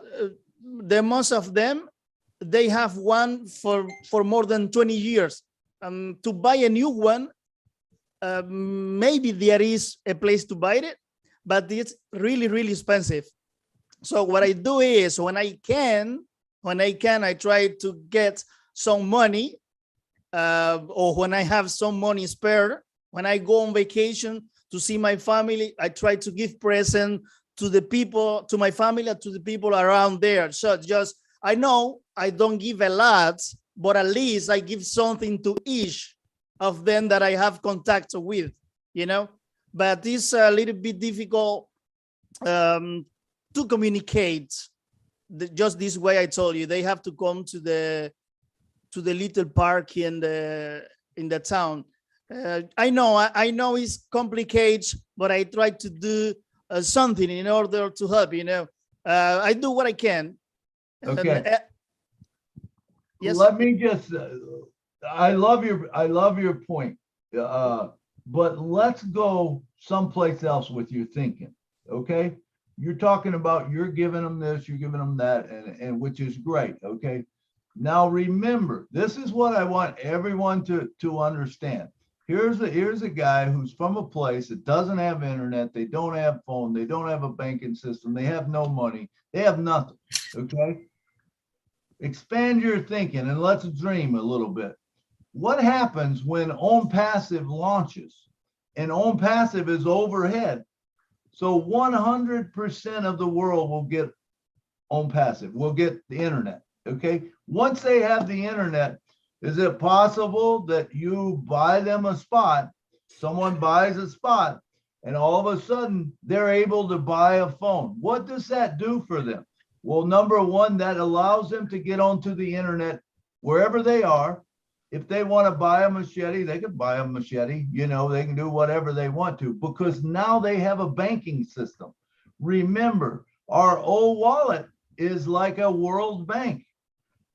the most of them, they have one for more than 20 years. To buy a new one, maybe there is a place to buy it, but it's really, really expensive. So what I do is when I can, I try to get some money, or when I have some money spare, when I go on vacation to see my family, I try to give present to the people, to my family, to the people around there. So just, I know I don't give a lot, but at least I give something to each of them that I have contact with, but it's a little bit difficult to communicate just this way. I told you, they have to come to the little park in the town. I know it's complicated, but I try to do something in order to help. I do what I can. Okay. Yes. Let me just. I love your point, but let's go someplace else with your thinking. Okay, you're talking about you're giving them this, you're giving them that, and which is great. Okay. Now remember, this is what I want everyone to understand. Here's a guy who's from a place that doesn't have internet, they don't have phone, they don't have a banking system, they have no money, they have nothing. Okay. Expand your thinking and let's dream a little bit. What happens when ONPASSIVE launches? And ONPASSIVE is overhead. So 100% of the world will get ONPASSIVE, will get the internet. Okay. Once they have the internet, is it possible that you buy them a spot, someone buys a spot, and all of a sudden they're able to buy a phone? What does that do for them? Well, number one, that allows them to get onto the internet wherever they are. If they want to buy a machete, they can buy a machete. They can do whatever they want to, because now they have a banking system. Remember, our old wallet is like a world bank.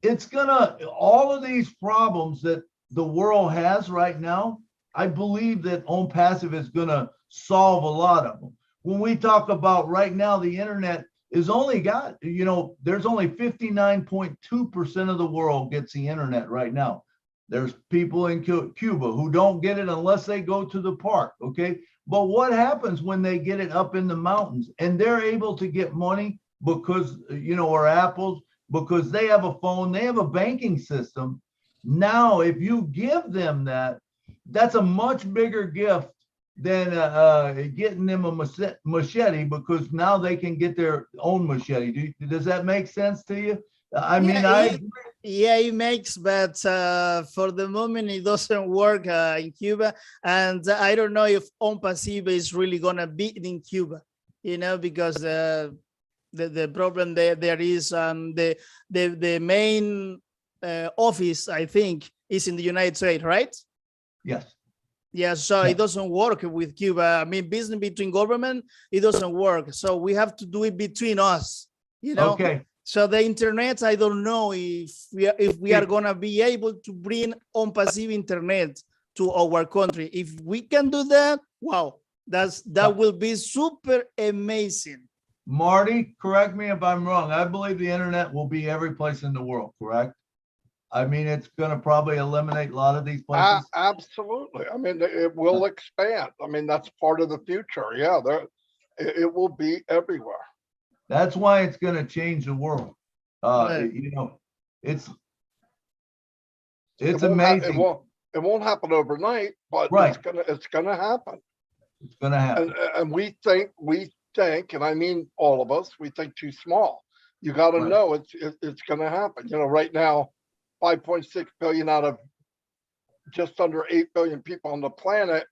It's all of these problems that the world has right now, I believe that ONPASSIVE is gonna solve a lot of them. When we talk about right now, the internet is only got, there's only 59.2% of the world gets the internet right now. There's people in Cuba who don't get it unless they go to the park, okay? But what happens when they get it up in the mountains and they're able to get money because, or apples, because they have a phone, they have a banking system. Now, if you give them that, that's a much bigger gift than getting them a machete, because now they can get their own machete. Does that make sense to you? I mean, yeah, it makes, but for the moment it doesn't work in Cuba, and I don't know if ONPASSIVE is really gonna be in Cuba, because the problem there is the main office, I think, is in the United States, right? Yes. Yeah, so it doesn't work with Cuba. I mean, business between government, it doesn't work. So we have to do it between us, Okay. So the internet, I don't know if we are gonna be able to bring ONPASSIVE internet to our country. If we can do that, wow, that will be super amazing. Marty, correct me if I'm wrong. I believe the internet will be every place in the world, correct? I mean, it's going to probably eliminate a lot of these places. Absolutely. I mean, it will expand. I mean, that's part of the future. Yeah, it will be everywhere. That's why it's going to change the world. It's amazing. It won't happen overnight, but it's gonna happen. It's gonna happen. And we think, and I mean all of us, we think too small. You got to know it's gonna happen. Right now, 5.6 billion out of just under 8 billion people on the planet.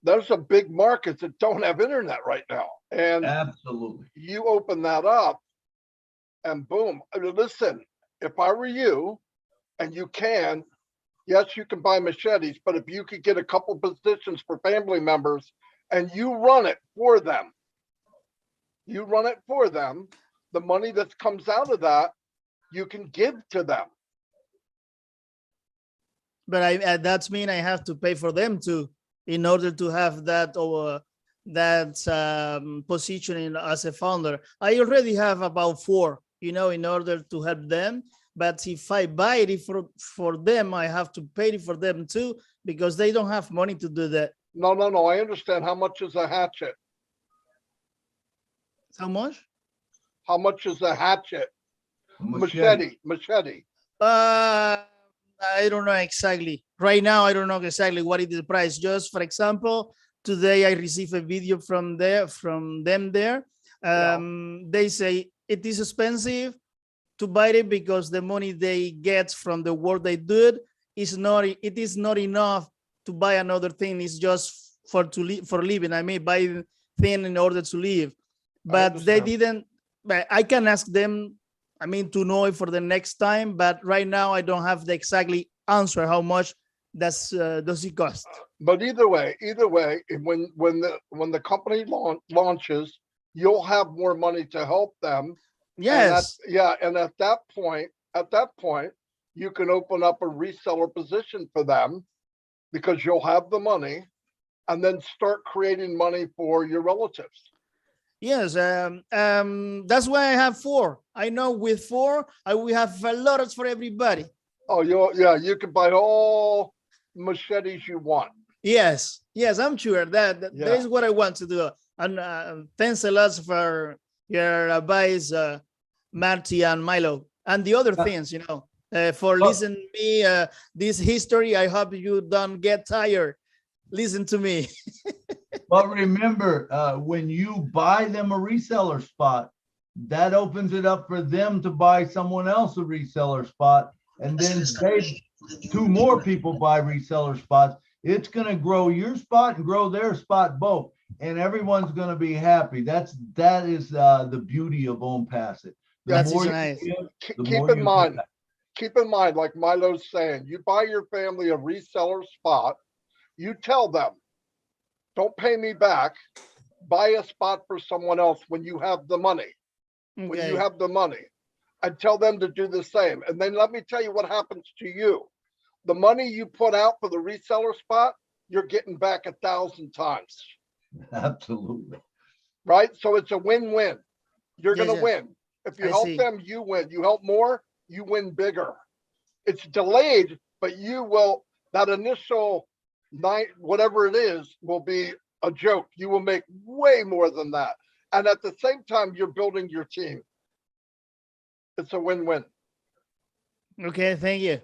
There's a big markets that don't have internet right now. And absolutely, you open that up and boom. Listen, if I were you, and you can, yes, you can buy machetes, but if you could get a couple positions for family members and you run it for them, the money that comes out of that, you can give to them. But that's mean I have to pay for them too, in order to have that positioning as a founder. I already have about 4, in order to help them. But if I buy it for them, I have to pay it for them too, because they don't have money to do that. No. I understand. How much is a hatchet? How much? How much is a hatchet? Machete. I don't know exactly. Right now, I don't know exactly what is the price. Just for example, today I received a video from them there. They say it is expensive to buy it because the money they get from the work they do is not enough to buy another thing. It's just for living. I mean, buy thing in order to live. But they didn't. But I can ask them, I mean, to know it for the next time. But right now, I don't have the exactly answer how much does it cost. But either way, when the company launches, you'll have more money to help them. Yes. And at that point, you can open up a reseller position for them because you'll have the money, and then start creating money for your relatives. Yes, that's why I have 4. I know with 4, we have a lot for everybody. Oh, you can buy all machetes you want. Yes, I'm sure that is what I want to do. And thanks a lot for your advice, Marty and Milo, and the other things, for listening to me, this history. I hope you don't get tired. Listen to me. But remember, when you buy them a reseller spot, that opens it up for them to buy someone else a reseller spot. And then 2 more people buy reseller spots. It's going to grow your spot and grow their spot both. And everyone's going to be happy. That is the beauty of ONPASSIVE. That's nice. Keep in mind, like Milo's saying, you buy your family a reseller spot, you tell them, don't pay me back, buy a spot for someone else when you have the money. Okay. When you have the money, and tell them to do the same. And then let me tell you what happens to you. The money you put out for the reseller spot, you're getting back 1,000 times. Absolutely. Right? So it's a win-win. You're going to win. If you help them, you win. You help more, you win bigger. it's delayed, but you will, that initial night, whatever it is, will be a joke. You will make way more than that. And at the same time, you're building your team. It's a win-win. Okay, thank you.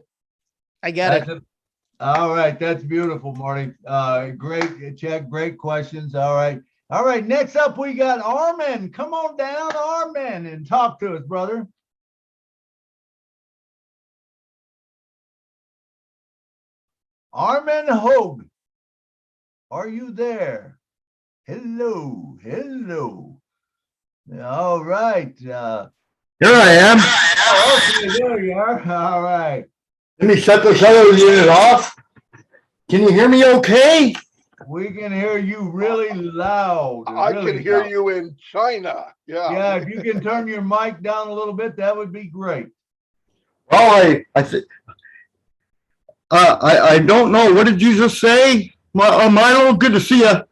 I got it. All right, that's beautiful, Marty. Great, Check, great questions. All right. All right, next up we got Armin. Come on down, Armin, and talk to us, brother. Armin Hogue, are you there? Hello, hello. All right. Here I am. Okay, there you are. All right. Let me shut this other unit off. Can you hear me okay? We can hear you really loud. I really can hear loud. you in China. Yeah. Yeah, if you can turn your mic down a little bit, that would be great. Well, I don't know. What did you just say? Milo, good to see you.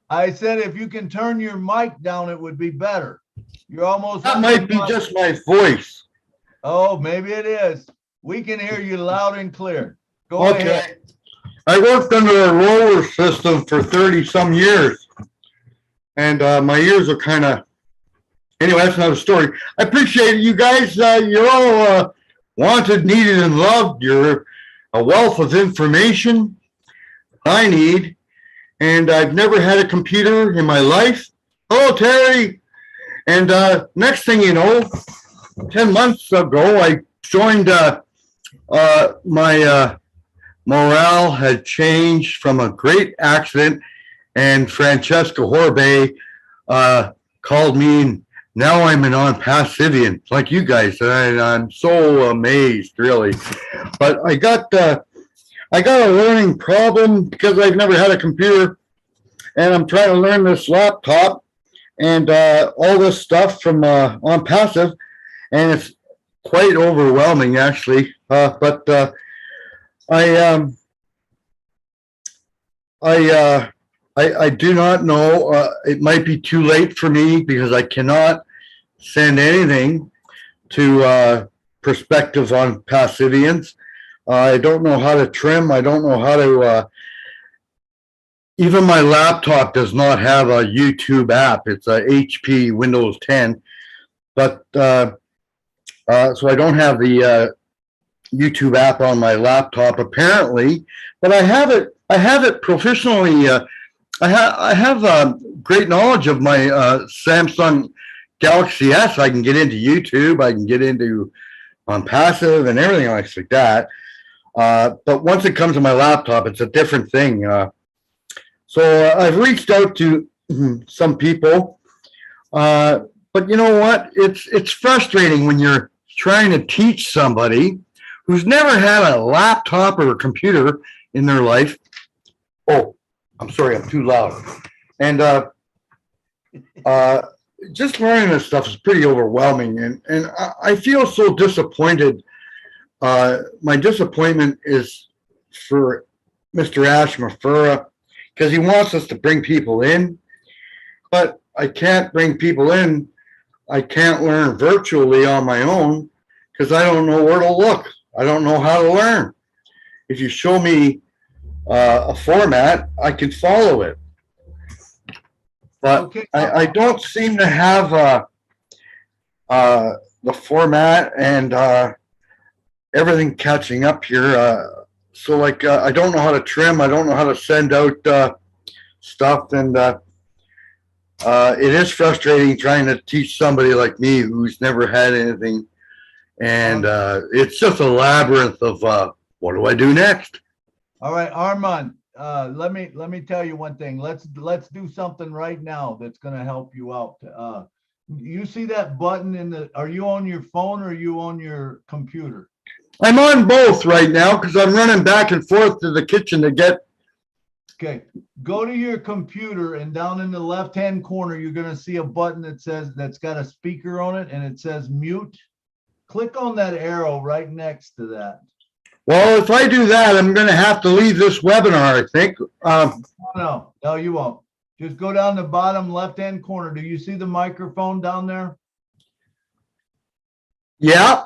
I said if you can turn your mic down, it would be better. You're almost. That might be just my voice. Oh, maybe it is. We can hear you loud and clear. Go ahead. I worked under a roller system for 30 some years. And my ears are kind of, anyway, that's another story. I appreciate it, you guys. You're all wanted, needed, and loved. You're a wealth of information I need. And I've never had a computer in my life. Hello, Terry. And next thing you know, 10 months ago, I joined my morale had changed from a great accident, and Francesca Horbe called me, and now I'm an ONPASSIVEian, like you guys, and I'm so amazed, really. But I got a learning problem because I've never had a computer, and I'm trying to learn this laptop and all this stuff from ONPASSIVE, and it's quite overwhelming, actually. But I do not know. It might be too late for me because I cannot send anything to prospective ONPASSIVEians. I don't know how to trim. I don't know how to. Even my laptop does not have a YouTube app. It's a HP Windows 10, but so I don't have the YouTube app on my laptop apparently, but I have it. I have it professionally. I have great knowledge of my Samsung Galaxy S. I can get into YouTube. I can get into ONPASSIVE and everything else like that. But once it comes to my laptop, it's a different thing. So I've reached out to some people, but you know what? It's frustrating when you're trying to teach somebody who's never had a laptop or a computer in their life. Oh, I'm sorry, I'm too loud. And just learning this stuff is pretty overwhelming, and I feel so disappointed. My disappointment is for Mr. Ashmafura, because he wants us to bring people in, but I can't bring people in. I can't learn virtually on my own because I don't know where to look. I don't know how to learn. If you show me a format, I can follow it. But okay. I don't seem to have the format and everything catching up here. So like, I don't know how to trim. I don't know how to send out stuff. And it is frustrating trying to teach somebody like me who's never had anything. And it's just a labyrinth of what do I do next? All right, Armand, let me tell you one thing. Let's do something right now that's going to help you out. You see that button in the, are you on your phone or are you on your computer? I'm on both right now because I'm running back and forth to the kitchen to get. Okay, go to your computer and down in the left-hand corner, you're going to see a button that says, that's got a speaker on it and it says mute. Click on that arrow right next to that. Well, if I do that, I'm going to have to leave this webinar, I think. No, you won't. Just go down the bottom left-hand corner. Do you see the microphone down there? Yeah.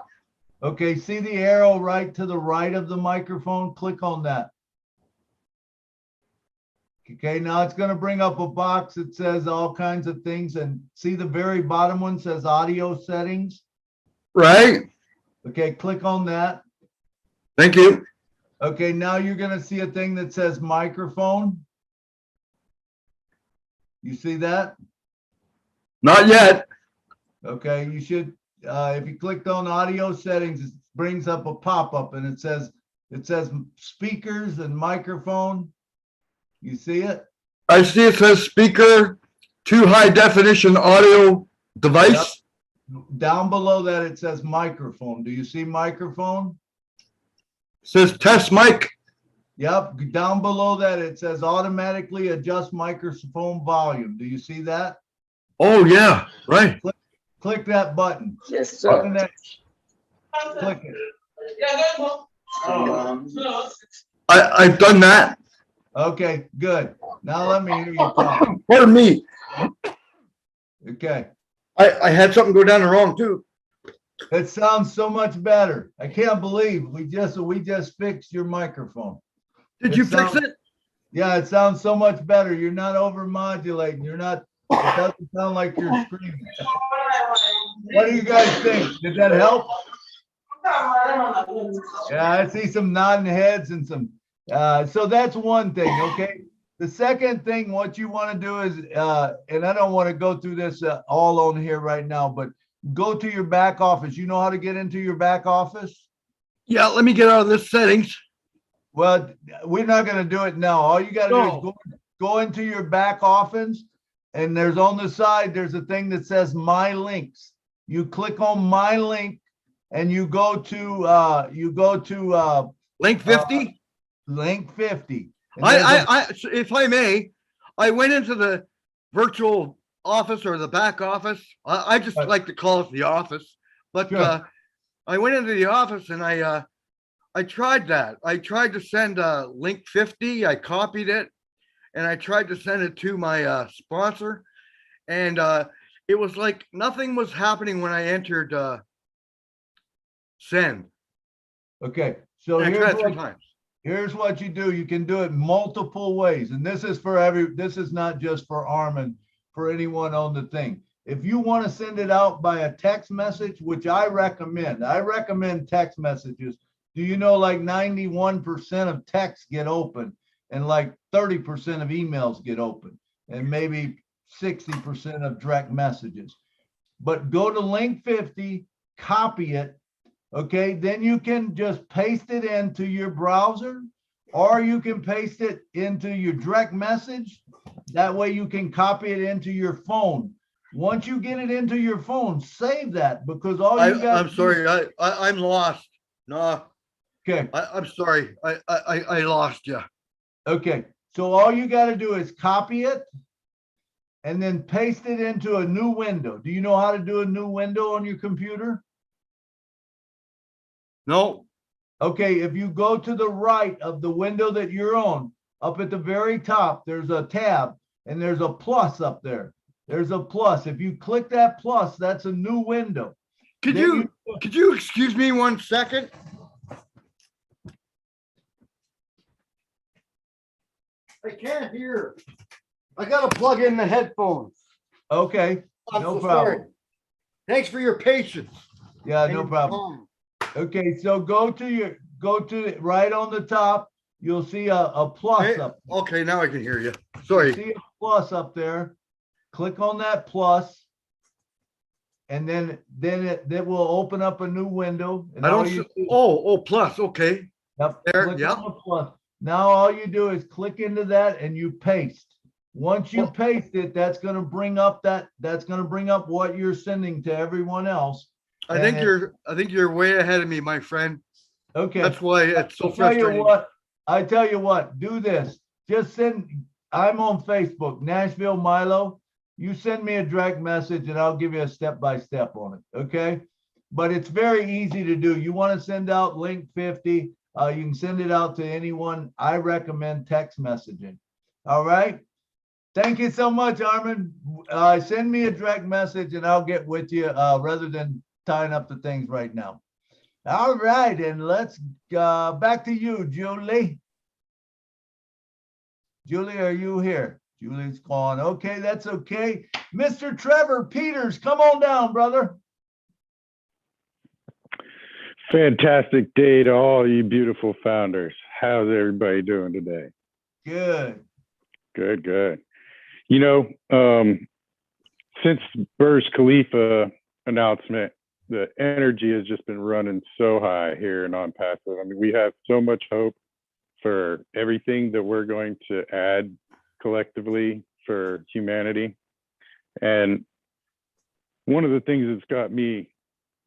Okay, see the arrow right to the right of the microphone? Click on that. Okay, now it's going to bring up a box that says all kinds of things, and see the very bottom one says audio settings. Right. Okay, click on that. Thank you. Okay, now you're going to see a thing that says microphone. You see that? Not yet. Okay, you should, if you clicked on audio settings, it brings up a pop-up and it says speakers and microphone. You see it? I see it says speaker, 2 high definition audio device. Yep. Down below that, it says microphone. Do you see microphone? It says test mic. Yep. Down below that, it says automatically adjust microphone volume. Do you see that? Oh yeah, right. Click that button. Yes, sir. Click it. I've done that. Okay, good. Now let me hear you talk. Pardon me. Okay. I had something go down the wrong too. It sounds so much better. I can't believe we just fixed your microphone. Did you fix it? Yeah, it sounds so much better. You're not over modulating. You're not, it doesn't sound like you're screaming. What do you guys think? Did that help? Yeah, I see some nodding heads and some, so that's one thing, okay? The second thing, what you want to do is, and I don't want to go through this all on here right now, but go to your back office. You know how to get into your back office? Yeah, let me get out of this settings. Well, we're not going to do it now. All you got to do is go into your back office, and there's on the side, there's a thing that says My Links. You click on My Link, and you go to Link 50? Link 50. And If I may, I went into the virtual office or the back office. I just like to call it the office, but Sure. I went into the office and I tried that. I tried to send link 50. I copied it and I tried to send it to my sponsor, and it was like nothing was happening when I entered send. Okay, so And I tried 3 times. here's what you do. You can do it multiple ways. And this is this is not just for Armin, for anyone on the thing. If you want to send it out by a text message, which I recommend text messages. Do you know like 91% of texts get open and like 30% of emails get open and maybe 60% of direct messages? But go to link 50, copy it. Okay, then you can just paste it into your browser, or you can paste it into your direct message. That way you can copy it into your phone. Once you get it into your phone, save that, because all you got. I'm sorry, I'm lost. No. Okay. I'm sorry. I lost you. Okay, so all you got to do is copy it and then paste it into a new window. Do you know how to do a new window on your computer? No. Okay, if you go to the right of the window that you're on, up at the very top, there's a tab and there's a plus up there. There's a plus. If you click that plus, that's a new window. Could you excuse me 1 second? I can't hear. I gotta plug in the headphones. Okay, no problem. Thanks for your patience. Yeah, no problem. Okay, so go to right on the top. You'll see a plus up there. Okay, now I can hear you. Sorry. See a plus up there. Click on that plus, and then it will open up a new window. And I don't see. Oh, plus. Okay. Yep. There. Click Yeah. on the plus. Now all you do is click into that and you paste. Once you paste it, that's going to bring up what you're sending to everyone else. I think you're way ahead of me, my friend. Okay. That's why it's so frustrating. I tell you what, do this. Just I'm on Facebook, Nashville Milo. You send me a direct message and I'll give you a step-by-step on it. Okay. But it's very easy to do. You want to send out link 50. You can send it out to anyone. I recommend text messaging. All right. Thank you so much, Armin. Send me a direct message and I'll get with you rather than tying up the things right now. All right, and let's back to you, Julie. Julie, are you here? Julie's gone. Okay, that's okay. Mr. Trevor Peters, come on down, brother. Fantastic day to all you beautiful founders. How's everybody doing today? Good. Good, good. You know, since Burj Khalifa announcement, the energy has just been running so high here in ONPASSIVE. I mean, we have so much hope for everything that we're going to add collectively for humanity. And one of the things that's got me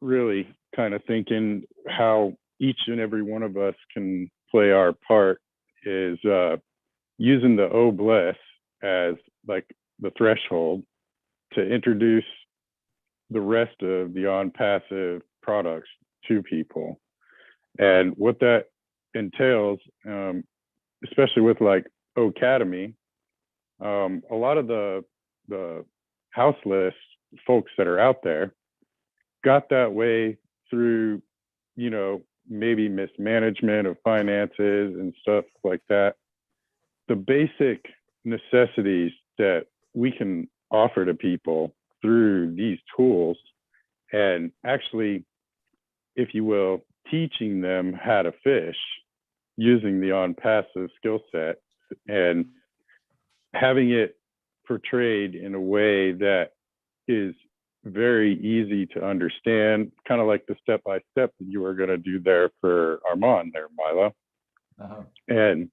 really kind of thinking how each and every one of us can play our part is using the "oh bless" as like the threshold to introduce the rest of the ONPASSIVE products to people. And what that entails, especially with like Academy, a lot of the houseless folks that are out there got that way through, you know, maybe mismanagement of finances and stuff like that. The basic necessities that we can offer to people through these tools, and actually, if you will, teaching them how to fish using the ONPASSIVE skill set and having it portrayed in a way that is very easy to understand, kind of like the step-by-step that you were going to do there for Armand there, Milo. And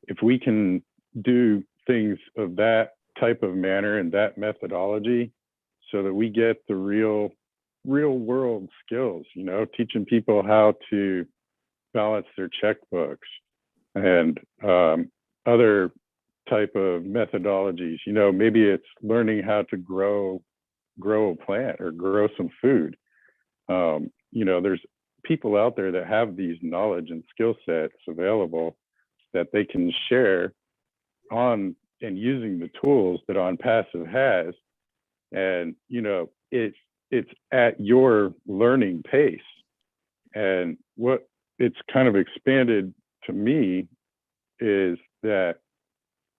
if we can do things of that type of manner and that methodology so that we get the real world skills, you know, teaching people how to balance their checkbooks and other type of methodologies, you know, maybe it's learning how to grow a plant or grow some food. You know, there's people out there that have these knowledge and skill sets available that they can share on and using the tools that ONPASSIVE has. And, you know, it's at your learning pace. And what it's kind of expanded to me is that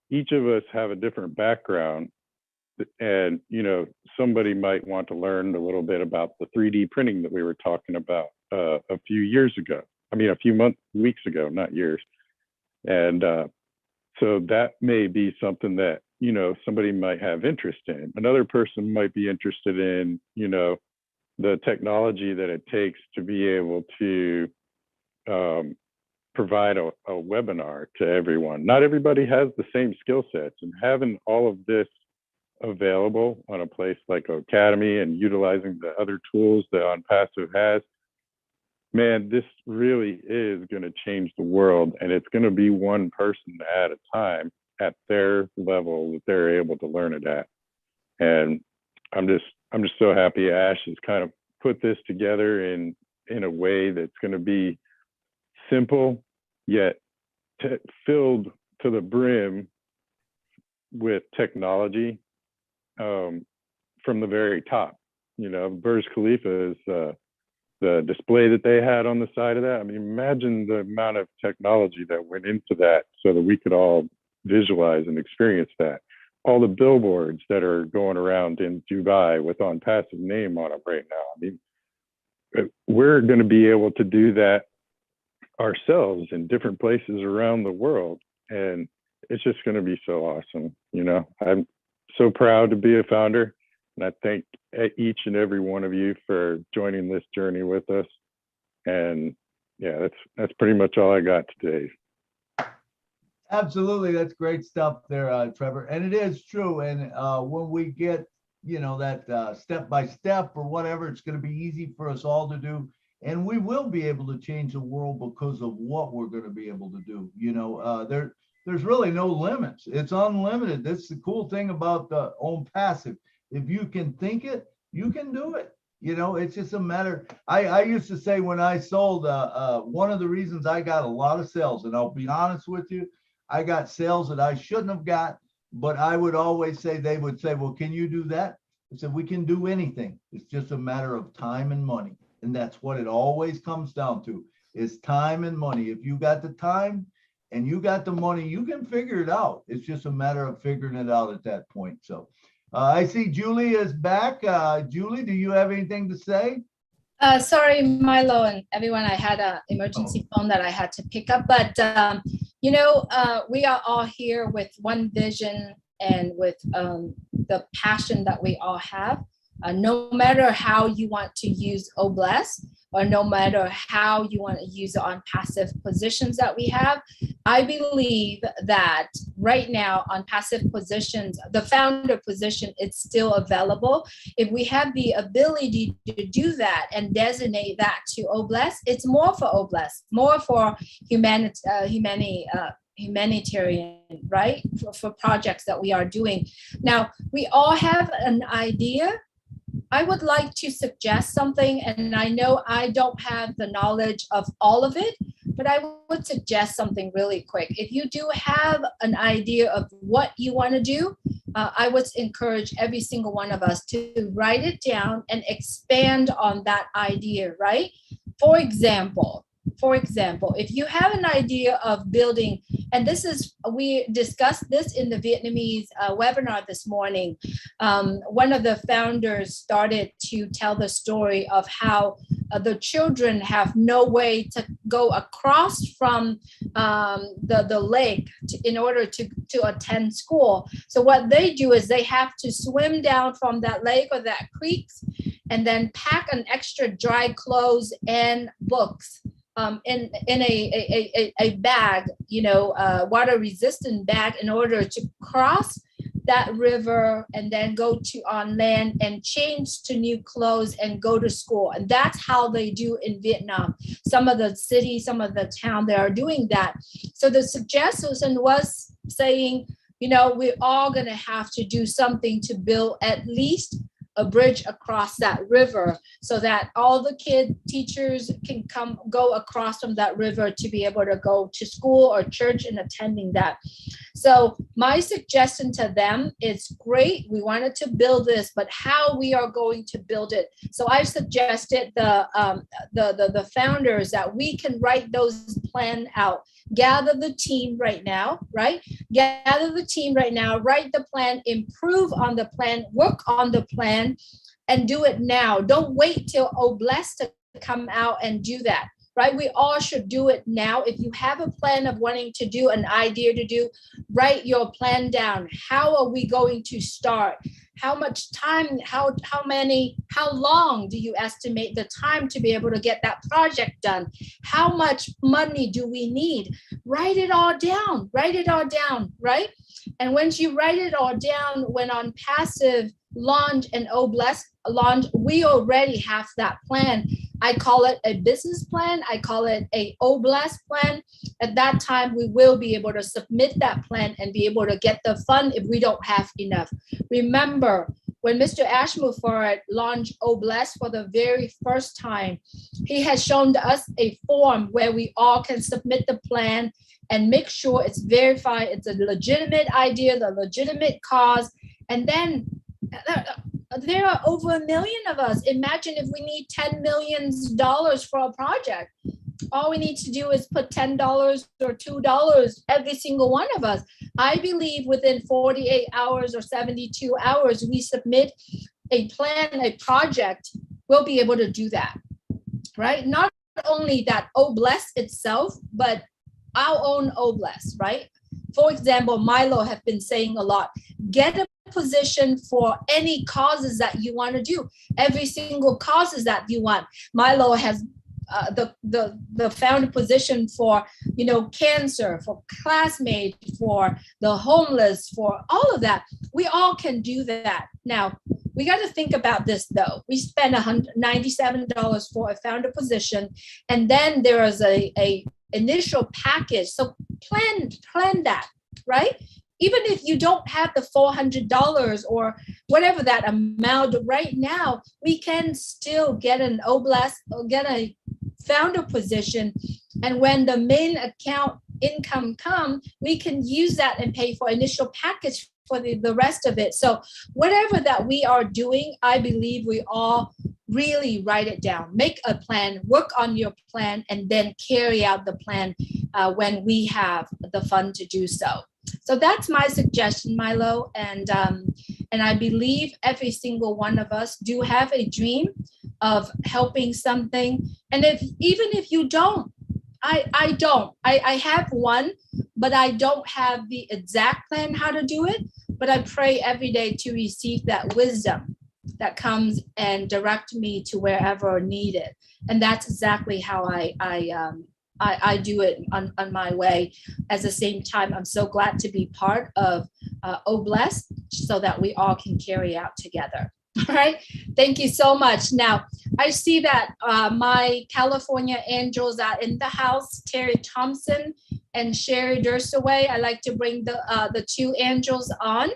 each of us have a different background. And, you know, somebody might want to learn a little bit about the 3D printing that we were talking about a few years ago. I mean, a few weeks ago, not years. And so that may be something that, you know, somebody might have interest in. Another person might be interested in, you know, the technology that it takes to be able to provide a webinar to everyone. Not everybody has the same skill sets, and having all of this available on a place like Academy and utilizing the other tools that ONPASSIVE has, man, this really is going to change the world, and it's going to be one person at a time at their level that they're able to learn it at. And I'm just so happy Ash has kind of put this together in a way that's going to be simple yet filled to the brim with technology from the very top. You know, Burj Khalifa is the display that they had on the side of that. I mean, imagine the amount of technology that went into that so that we could all visualize and experience that. All the billboards that are going around in Dubai with ONPASSIVE name on them right now. I mean, we're going to be able to do that ourselves in different places around the world. And it's just going to be so awesome. You know, I'm so proud to be a founder. And I thank each and every one of you for joining this journey with us. And yeah, that's pretty much all I got today. Absolutely. That's great stuff there, Trevor. And it is true. And when we get, you know, that step by step or whatever, it's going to be easy for us all to do. And we will be able to change the world because of what we're going to be able to do. You know, there's really no limits. It's unlimited. That's the cool thing about the ONPASSIVE. If you can think it, you can do it. You know, it's just a matter. I used to say when I sold, one of the reasons I got a lot of sales, and I'll be honest with you, I got sales that I shouldn't have got, but I would always say, they would say, well, can you do that? I said, we can do anything. It's just a matter of time and money. And that's what it always comes down to, is time and money. If you got the time and you got the money, you can figure it out. It's just a matter of figuring it out at that point. So I see Julie is back. Julie, do you have anything to say? Sorry, Milo and everyone, I had an emergency phone that I had to pick up, but we are all here with one vision and with the passion that we all have. No matter how you want to use OBLES, or no matter how you want to use the ONPASSIVE positions that we have, I believe that right now on passive positions, the founder position, it's still available. If we have the ability to do that and designate that to OBLES, it's more for OBLES, more for humanitarian, right? For projects that we are doing. Now, we all have an idea. I would like to suggest something, and I know I don't have the knowledge of all of it, but I would suggest something really quick. If you do have an idea of what you want to do, I would encourage every single one of us to write it down and expand on that idea, right? For example, if you have an idea of building, and we discussed this in the Vietnamese webinar this morning. One of the founders started to tell the story of how the children have no way to go across from the lake in order to attend school. So what they do is they have to swim down from that lake or that creek and then pack an extra dry clothes and books in a bag, water resistant bag, in order to cross that river and then go on land and change to new clothes and go to school. And that's how they do in Vietnam. Some of the cities, some of the town, they are doing that. So the suggestion was saying, we're all going to have to do something to build at least a bridge across that river, so that all the teachers can go across from that river to be able to go to school or church and attending that. So my suggestion to them is, great, we wanted to build this, but how we are going to build it. So I suggested the founders that we can write those plans out. Gather the team right now, right? Gather the team right now, write the plan, improve on the plan, work on the plan, and do it now. Don't wait till OBLES to come out and do that, right? We all should do it now. If you have a plan of wanting to do, an idea to do, write your plan down. How are we going to start? How much time, how long do you estimate the time to be able to get that project done? How much money do we need? Write it all down, right? And once you write it all down, when ONPASSIVE launch and OBLES launch, we already have that plan. I call it a business plan. I call it a OBLES plan. At that time, we will be able to submit that plan and be able to get the fund if we don't have enough. Remember, when Mr. Ashmore launched OBLES for the very first time, he has shown us a form where we all can submit the plan and make sure it's verified, it's a legitimate idea, the legitimate cause, and then there are over 1 million of us. Imagine if we need $10 million for a project. All we need to do is put $10 or $2, every single one of us. I believe within 48 hours or 72 hours, we submit a plan, a project, we'll be able to do that, right? Not only that OBLES itself, but our own OBLES, right? For example, Milo have been saying a lot, get a position for any causes that you want to do, every single causes that you want. Milo has the founder position for cancer, for classmates, for the homeless, for all of that. We all can do that. Now we got to think about this though. We spend $197 for a founder position, and then there is a initial package. So plan that, right? Even if you don't have the $400 or whatever that amount right now, we can still get an OBLES or get a founder position. And when the main account income comes, we can use that and pay for initial package for the rest of it. So whatever that we are doing, I believe we all really write it down, make a plan, work on your plan, and then carry out the plan when we have the fund to do so. So that's my suggestion, Milo. And I believe every single one of us do have a dream of helping something. And even if you don't, I don't. I have one, but I don't have the exact plan how to do it. But I pray every day to receive that wisdom that comes and direct me to wherever needed. And that's exactly how I do it on my way. At the same time, I'm so glad to be part of Oh Blessed so that we all can carry out together. All right. Thank you so much. Now, I see that my California angels are in the house, Terry Thompson and Sherry Dursaway. I like to bring the two angels on.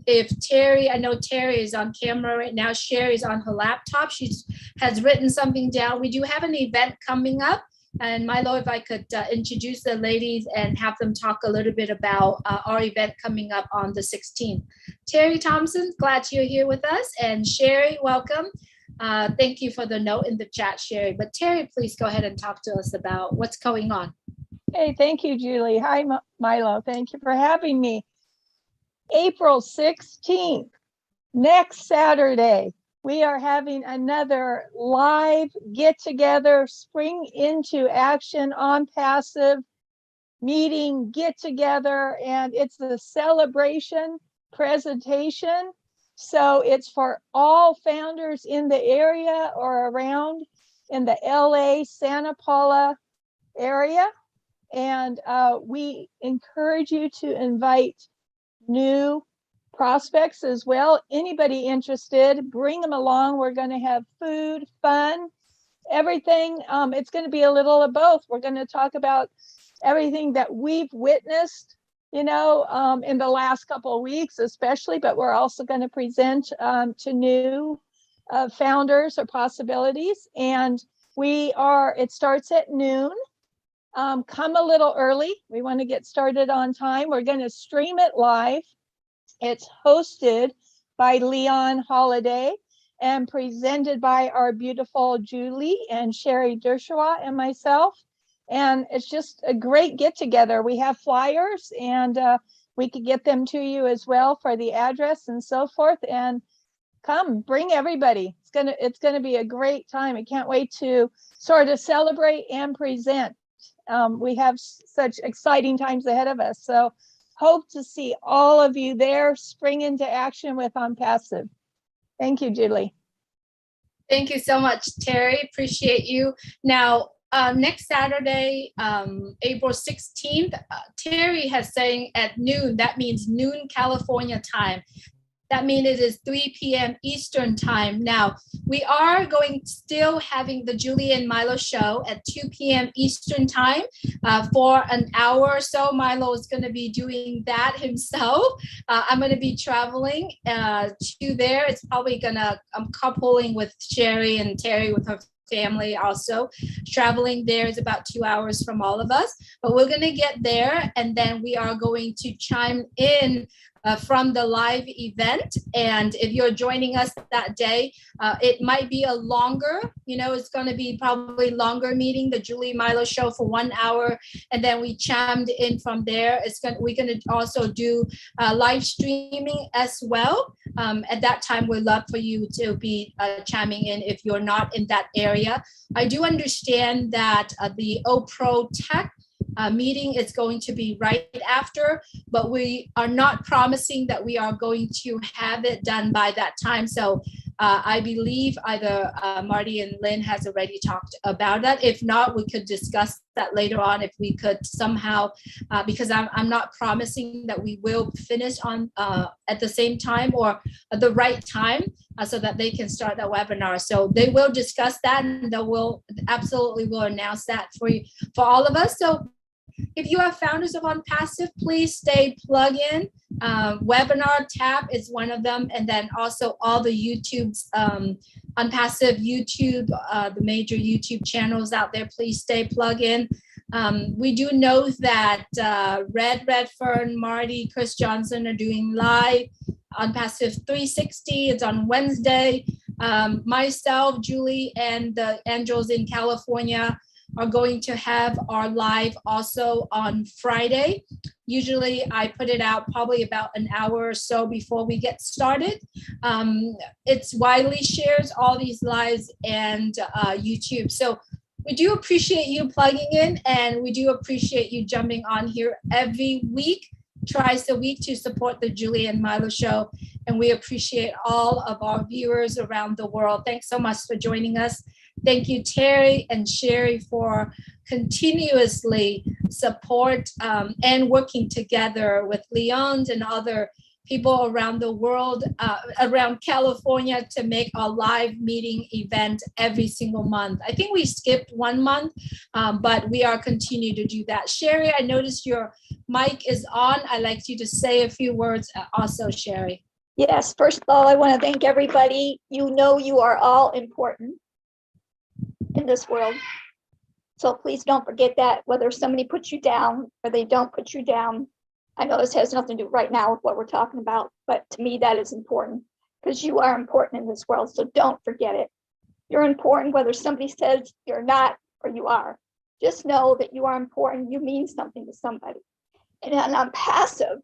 If Terry, I know Terry is on camera right now. Sherry's on her laptop. She has written something down. We do have an event coming up. And Milo, if I could introduce the ladies and have them talk a little bit about our event coming up on the 16th. Terry Thompson, glad you're here with us. And Sherry, welcome. Thank you for the note in the chat, Sherry. But Terry, please go ahead and talk to us about what's going on. Hey, thank you, Julie. Hi, Milo. Thank you for having me. April 16th, next Saturday, we are having another live get-together, spring into action ONPASSIVE meeting get-together, and it's a celebration presentation. So it's for all founders in the area or around in the LA, Santa Paula area. And we encourage you to invite new prospects as well. Anybody interested, bring them along. We're going to have food, fun, everything. It's going to be a little of both. We're going to talk about everything that we've witnessed, in the last couple of weeks, especially, but we're also going to present to new founders or possibilities. And it starts at noon. Come a little early. We want to get started on time. We're going to stream it live. It's hosted by Leon Holiday and presented by our beautiful Julie and Sherry Dershawa and myself. And it's just a great get together. We have flyers and we could get them to you as well for the address and so forth. And come, bring everybody. It's gonna be a great time. I can't wait to sort of celebrate and present. We have such exciting times ahead of us. So hope to see all of you there, spring into action with ONPASSIVE. Thank you, Julie. Thank you so much, Terry. Appreciate you. Now, next Saturday, April 16th, Terry has saying at noon. That means noon California time. That means it is 3 p.m. Eastern time. Now, we are still having the Julie and Milo show at 2 p.m. Eastern time for an hour or so. Milo is going to be doing that himself. I'm going to be traveling to there. It's probably I'm coupling with Sherry and Terry with her family also. Traveling there is about 2 hours from all of us, but we're going to get there and then we are going to chime in from the live event. And if you're joining us that day, it might be a longer, it's going to be probably longer meeting, the Julie Milo show for 1 hour. And then we chimed in from there. We're going to also do live streaming as well. At that time, we'd love for you to be chiming in if you're not in that area. I do understand that the OPro Tech meeting is going to be right after, but we are not promising that we are going to have it done by that time. So I believe either Marty and Lynn has already talked about that. If not, we could discuss that later on if we could somehow, because I'm not promising that we will finish on at the same time or at the right time so that they can start the webinar. So they will discuss that and they will absolutely will announce that for all of us. So if you are founders of ONPASSIVE, please stay plugged in. Webinar tab is one of them. And then also all the YouTube's ONPASSIVE YouTube, the major YouTube channels out there, please stay plugged in. We do know that Redfern, Marty, Chris Johnson are doing live ONPASSIVE 360. It's on Wednesday. Myself, Julie, and the Angels in California are going to have our live also on Friday. Usually I put it out probably about an hour or so before we get started. It's widely shared, all these lives, and YouTube. So we do appreciate you plugging in, and we do appreciate you jumping on here every week, twice a week, to support the Julie and Milo show. And we appreciate all of our viewers around the world. Thanks so much for joining us. Thank you, Terry and Sherry, for continuously support and working together with Leon and other people around the world, around California, to make a live meeting event every single month. I think we skipped 1 month, but we are continue to do that. Sherry, I noticed your mic is on. I'd like you to say a few words also, Sherry. Yes, first of all, I want to thank everybody. You know you are all important in this world. So please don't forget that, whether somebody puts you down or they don't put you down. I know this has nothing to do right now with what we're talking about, but to me that is important, because you are important in this world. So don't forget it. You're important whether somebody says you're not or you are. Just know that you are important. You mean something to somebody. And on passive,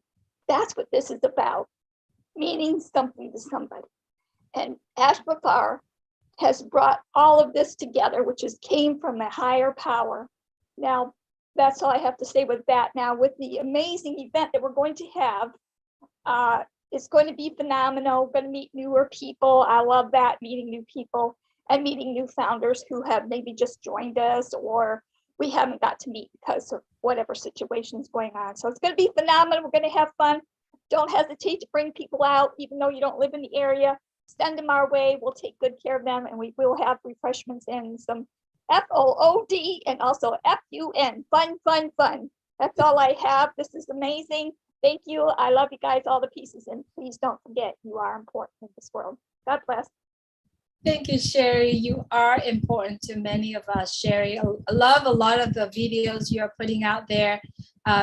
that's what this is about, meaning something to somebody. And Ashbafar has brought all of this together, which came from a higher power. Now, that's all I have to say with that. Now, with the amazing event that we're going to have, it's going to be phenomenal. We're going to meet newer people. I love that, meeting new people and meeting new founders who have maybe just joined us, or we haven't got to meet because of whatever situation is going on. So it's going to be phenomenal. We're going to have fun. Don't hesitate to bring people out, even though you don't live in the area. Send them our way. We'll take good care of them, and we will have refreshments and some FOOD and also FUN. Fun, fun, fun. That's all I have. This is amazing. Thank you. I love you guys, all the pieces. And please don't forget, you are important in this world. God bless. Thank you, Sherry. You are important to many of us, Sherry. I love a lot of the videos you're putting out there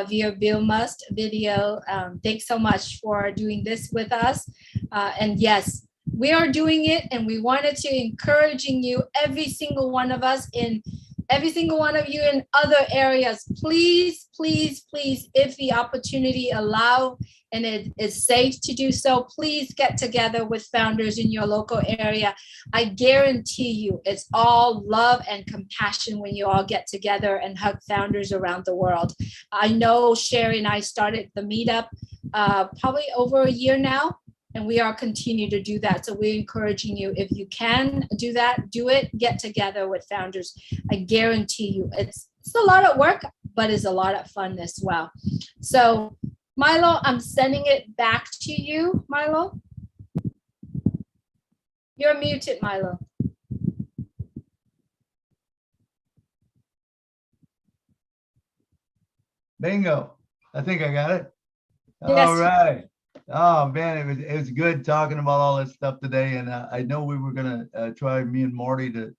via Bill Must video. Thanks so much for doing this with us. And yes, we are doing it, and we wanted to encouraging you, every single one of us, in every single one of you in other areas. Please, please, please, if the opportunity allow and it is safe to do so, please get together with founders in your local area. I guarantee you it's all love and compassion when you all get together and hug founders around the world. I know Sherry and I started the meetup probably over a year now, and we are continue to do that. So we're encouraging you, if you can do that, do it, get together with founders. I guarantee you it's a lot of work, but it's a lot of fun as well. So Milo, I'm sending it back to you, Milo. You're muted, Milo. Bingo. I think I got it. Yes. All right. Oh man, it was good talking about all this stuff today, and I know we were gonna try, me and Marty, to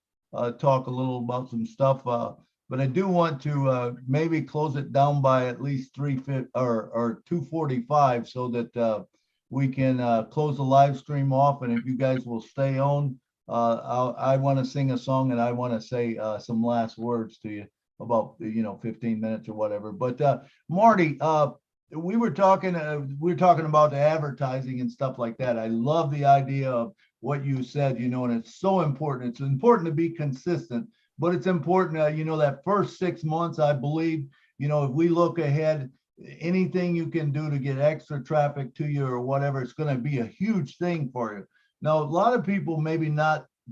talk a little about some stuff, but I do want to maybe close it down by at least 3:50 or 2:45, so that we can close the live stream off. And if you guys will stay on, I want to sing a song, and I want to say some last words to you about 15 minutes or whatever. But Marty, we were talking about the advertising and stuff like that. I love the idea of what you said, and it's so important. It's important to be consistent, but it's important, that first 6 months, I believe, if we look ahead, anything you can do to get extra traffic to you or whatever, it's going to be a huge thing for you. Now, a lot of people maybe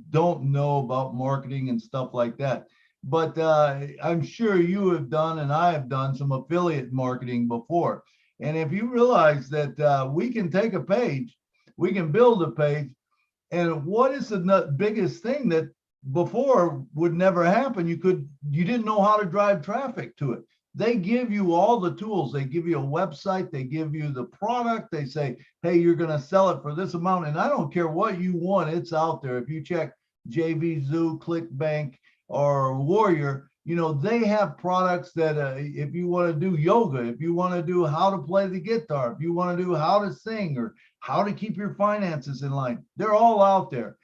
don't know about marketing and stuff like that. But I'm sure you have done, and I have done, some affiliate marketing before. And if you realize that we can take a page, we can build a page, and what is the biggest thing that before would never happen? You didn't know how to drive traffic to it. They give you all the tools. They give you a website, they give you the product, they say, hey, you're going to sell it for this amount. And I don't care what you want, it's out there. If you check JVZoo, ClickBank, or Warrior, they have products that if you want to do yoga, if you want to do how to play the guitar, if you want to do how to sing or how to keep your finances in line, they're all out there.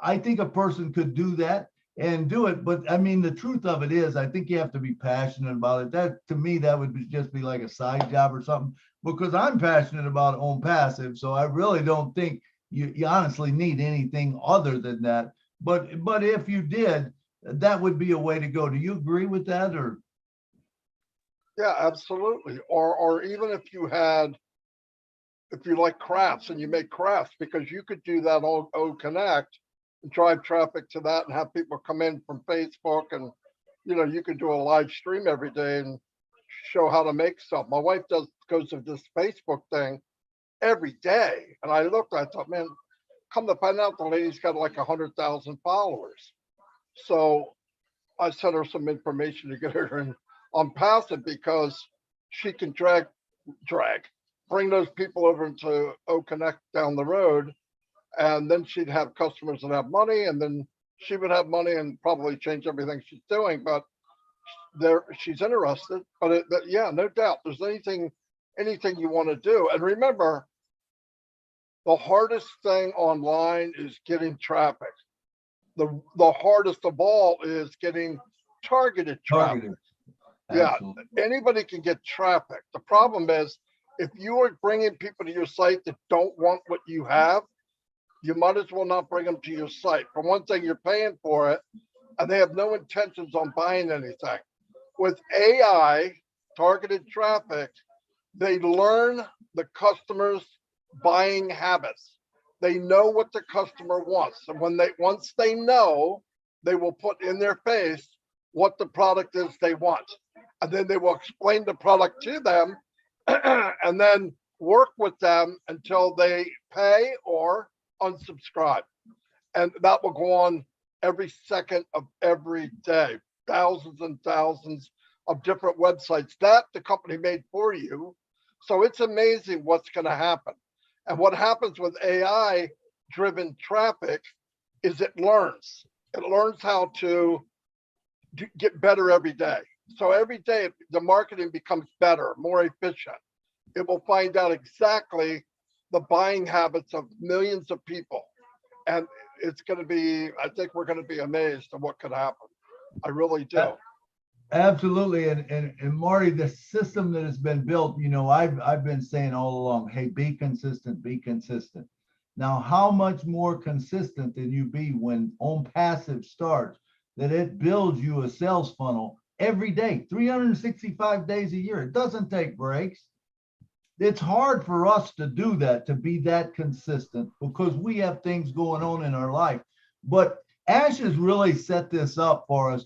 I think a person could do that and do it. But I mean, the truth of it is, I think you have to be passionate about it. That, to me, that would just be like a side job or something, because I'm passionate about ONPASSIVE. So I really don't think you honestly need anything other than that. But if you did, that would be a way to go. Do you agree with that? Or Yeah, absolutely. Or even if you like crafts and you make crafts, because you could do that on Connect and drive traffic to that and have people come in from Facebook, and you could do a live stream every day and show how to make stuff. My wife goes to this Facebook thing every day, and I thought, man, come to find out the lady's got like 100,000 followers. So I sent her some information to get her in on Passive, because she can bring those people over into Connect down the road, and then she'd have customers that have money, and then she would have money and probably change everything she's doing. But she's interested. But yeah, no doubt, there's anything you want to do. And remember, the hardest thing online is getting traffic. The hardest of all is getting targeted traffic. Yeah, anybody can get traffic. The problem is, if you are bringing people to your site that don't want what you have, you might as well not bring them to your site. For one thing, you're paying for it, and they have no intentions on buying anything. With AI, targeted traffic, they learn the customer's buying habits. They know what the customer wants. And once they know, they will put in their face what the product is they want. And then they will explain the product to them and then work with them until they pay or unsubscribe. And that will go on every second of every day. Thousands and thousands of different websites that the company made for you. So it's amazing what's going to happen. And what happens with AI driven traffic is it learns how to get better every day. So every day the marketing becomes better, more efficient. It will find out exactly the buying habits of millions of people. And it's going to be, I think we're going to be amazed at what could happen. I really do. Absolutely. And Marty, the system that has been built, I've been saying all along, hey, be consistent, be consistent. Now, how much more consistent than you be when ONPASSIVE starts, that it builds you a sales funnel every day, 365 days a year. It doesn't take breaks. It's hard for us to do that, to be that consistent, because we have things going on in our life. But Ash has really set this up for us.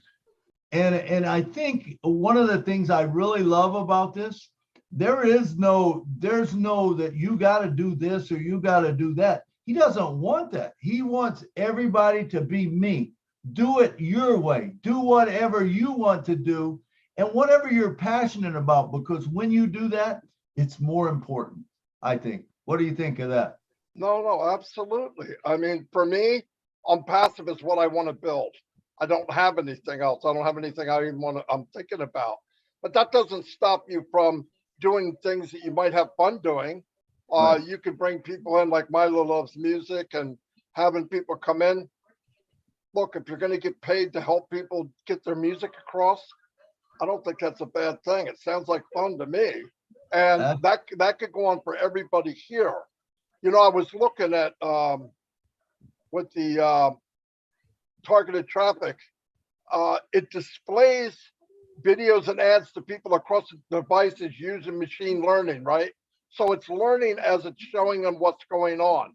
And I think one of the things I really love about this, there's no that you got to do this or you got to do that. He doesn't want that. He wants everybody to be me. Do it your way. Do whatever you want to do and whatever you're passionate about, because when you do that, it's more important, I think. What do you think of that? No, absolutely. I mean, for me, ONPASSIVE is what I want to build. I don't have anything else. I don't have anything I'm thinking about. But that doesn't stop you from doing things that you might have fun doing. Right. You can bring people in, like Milo loves music, and having people come in. Look, if you're going to get paid to help people get their music across, I don't think that's a bad thing. It sounds like fun to me. And that could go on for everybody here. I was looking at with the targeted traffic, it displays videos and ads to people across the devices using machine learning, right? So it's learning as it's showing them what's going on.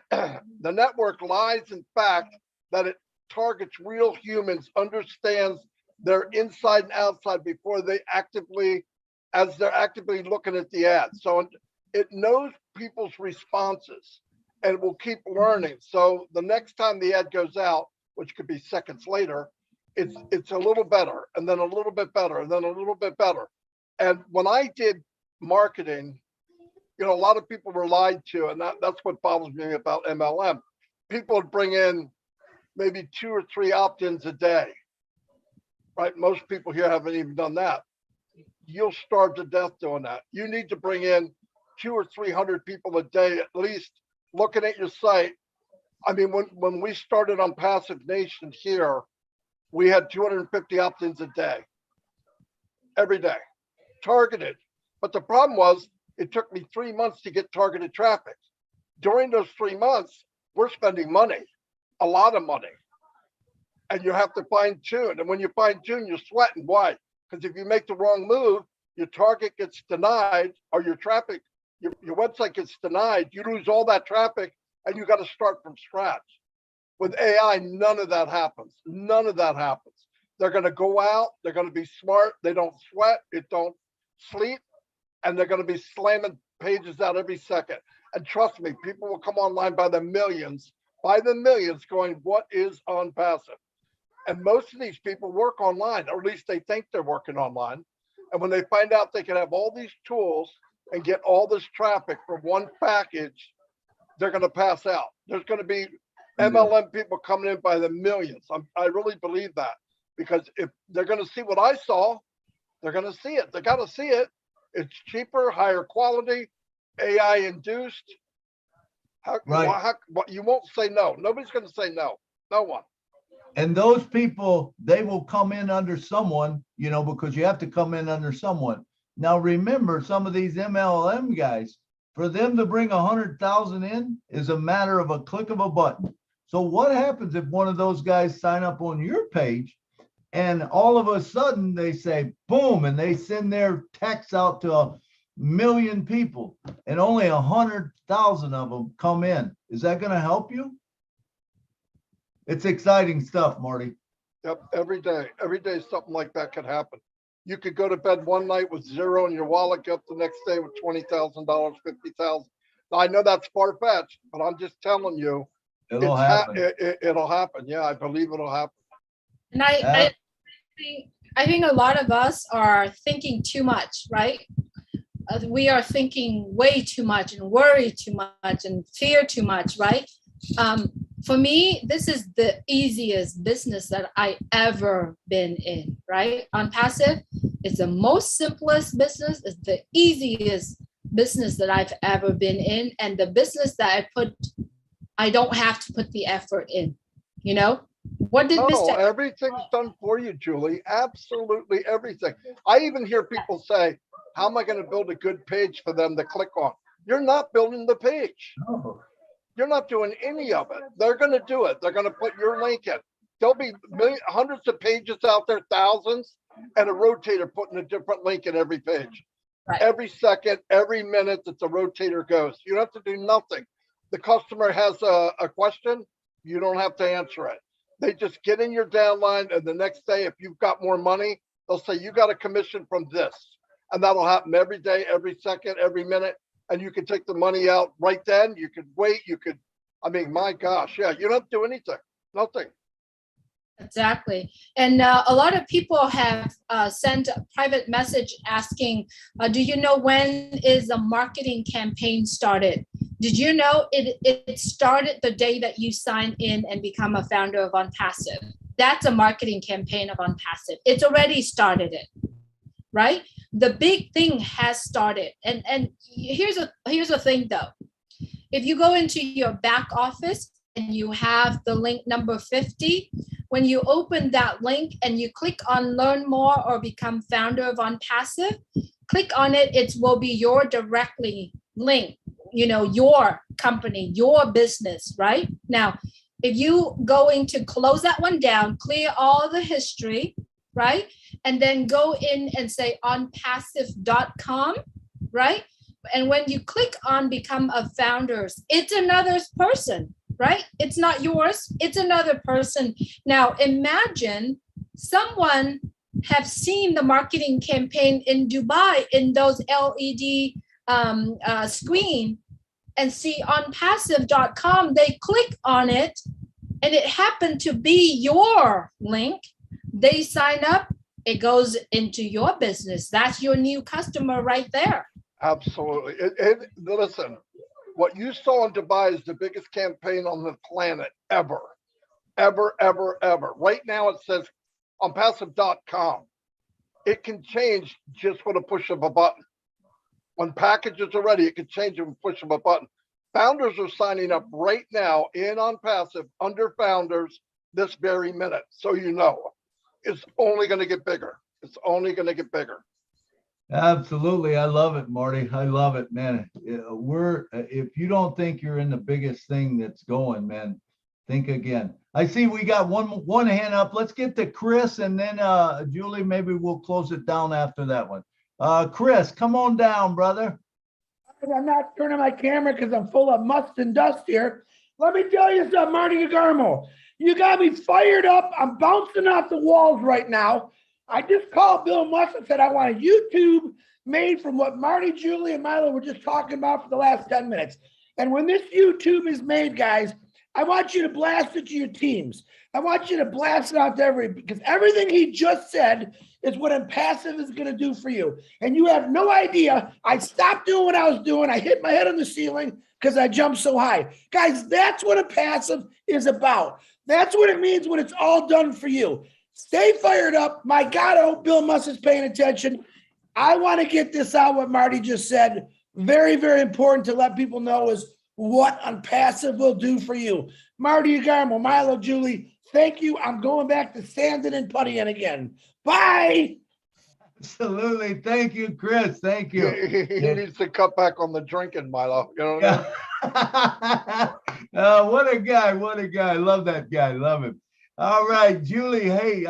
The network lies in fact that it targets real humans, understands their inside and outside before they're actively looking at the ad. So it knows people's responses and will keep learning. So the next time the ad goes out, which could be seconds later, it's a little better, and then a little bit better, and then a little bit better. And when I did marketing, a lot of people were lied to, and that's what bothers me about MLM. People would bring in maybe 2 or 3 opt-ins a day, right? Most people here haven't even done that. You'll starve to death doing that. You need to bring in 200 or 300 people a day, at least, looking at your site, I mean, when we started on Passive Nation here, we had 250 opt-ins a day, every day, targeted. But the problem was it took me 3 months to get targeted traffic. During those 3 months, we're spending money, a lot of money. And you have to fine tune. And when you fine tune, you're sweating. Why? Because if you make the wrong move, your target gets denied, or your traffic, your website gets denied. You lose all that traffic and you got to start from scratch. With AI, none of that happens. None of that happens. They're going to go out. They're going to be smart. They don't sweat. It don't sleep. And they're going to be slamming pages out every second. And trust me, people will come online by the millions going, what is ONPASSIVE? And most of these people work online, or at least they think they're working online. And when they find out they can have all these tools and get all this traffic from one package, they're going to pass out. There's going to be MLM people coming in by the millions. I really believe that, because if they're going to see what I saw, they're going to see it. They got to see it. It's cheaper, higher quality, AI induced. You won't say no. Nobody's going to say no. No one. And those people, they will come in under someone, because you have to come in under someone. Now, remember, some of these MLM guys, for them to bring 100,000 in is a matter of a click of a button. So what happens if one of those guys sign up on your page and all of a sudden they say, boom, and they send their text out to 1 million people and only 100,000 of them come in? Is that going to help you? It's exciting stuff, Marty. Yep, every day something like that could happen. You could go to bed one night with zero in your wallet, get up the next day with $20,000, $50,000. Now, I know that's far-fetched, but I'm just telling you, it'll happen. It'll happen. Yeah, I believe it'll happen. And I think a lot of us are thinking too much, right? We are thinking way too much and worry too much and fear too much, right? For me, this is the easiest business that I ever been in, right? ONPASSIVE is the most simplest business. It's the easiest business that I've ever been in. And the business that I don't have to put the effort in, What did Mr. Everything's done for you, Julie. Absolutely everything. I even hear people say, how am I going to build a good page for them to click on? You're not building the page. No. You're not doing any of it. They're going to do it. They're going to put your link in. There'll be hundreds of pages out there, thousands, and a rotator putting a different link in every page. Right. Every second, every minute that the rotator goes. You don't have to do nothing. The customer has a question, you don't have to answer it. They just get in your downline, and the next day, if you've got more money, they'll say, you got a commission from this. And that'll happen every day, every second, every minute. And you can take the money out right then. You could wait. My gosh, yeah, you don't have to do anything, nothing. Exactly. And a lot of people have sent a private message asking, do you know when is the marketing campaign started? Did you know it started the day that you sign in and become a founder of ONPASSIVE? That's a marketing campaign of ONPASSIVE. It's already started it, right? The big thing has started. And here's a thing though. If you go into your back office and you have the link number 50, when you open that link and you click on learn more or become founder of ONPASSIVE, click on it, it will be your directly link, your company, your business, right? Now, if you going to close that one down, clear all the history, right? And then go in and say onpassive.com, right? And when you click on become a founders, it's another person, right? It's not yours, it's another person. Now imagine someone have seen the marketing campaign in Dubai in those LED screen and see onpassive.com, they click on it and it happened to be your link. They sign up, it goes into your business. That's your new customer right there. Absolutely. Listen, what you saw in Dubai is the biggest campaign on the planet ever. Right now it says onpassive.com. It can change just with a push of a button. When packages are ready, it can change with a push of a button. Founders are signing up right now in OnPassive under founders this very minute. So you know, it's only going to get bigger. It's only going to get bigger. Absolutely. I love it, Marty. I love it, man. If you don't think you're in the biggest thing that's going, man, think again. I see we got one hand up. Let's get to Chris, and then Julie, maybe we'll close it down after that one. Chris, come on down, brother. I'm not turning my camera because I'm full of must and dust here. Let me tell you something, Marty Garmo. You got me fired up. I'm bouncing off the walls right now. I just called Bill Musk and said I want a YouTube made from what Marty, Julie, and Milo were just talking about for the last 10 minutes. And when this YouTube is made, guys, I want you to blast it to your teams. I want you to blast it out to because everything he just said is what ONPASSIVE is going to do for you. And you have no idea. I stopped doing what I was doing. I hit my head on the ceiling because I jumped so high. Guys, that's what ONPASSIVE is about. That's what it means when it's all done for you. Stay fired up. My God, I hope Bill Musk is paying attention. I want to get this out, what Marty just said. Very, very important to let people know is what ONPASSIVE will do for you. Marty Garmo, Milo, Julie, thank you. I'm going back to sanding and puttying again. Bye. Absolutely. Thank you, Chris. Thank you. He needs to cut back on the drinking, Milo. You know what I mean? What a guy. What a guy. Love that guy. Love him. All right, Julie. Hey,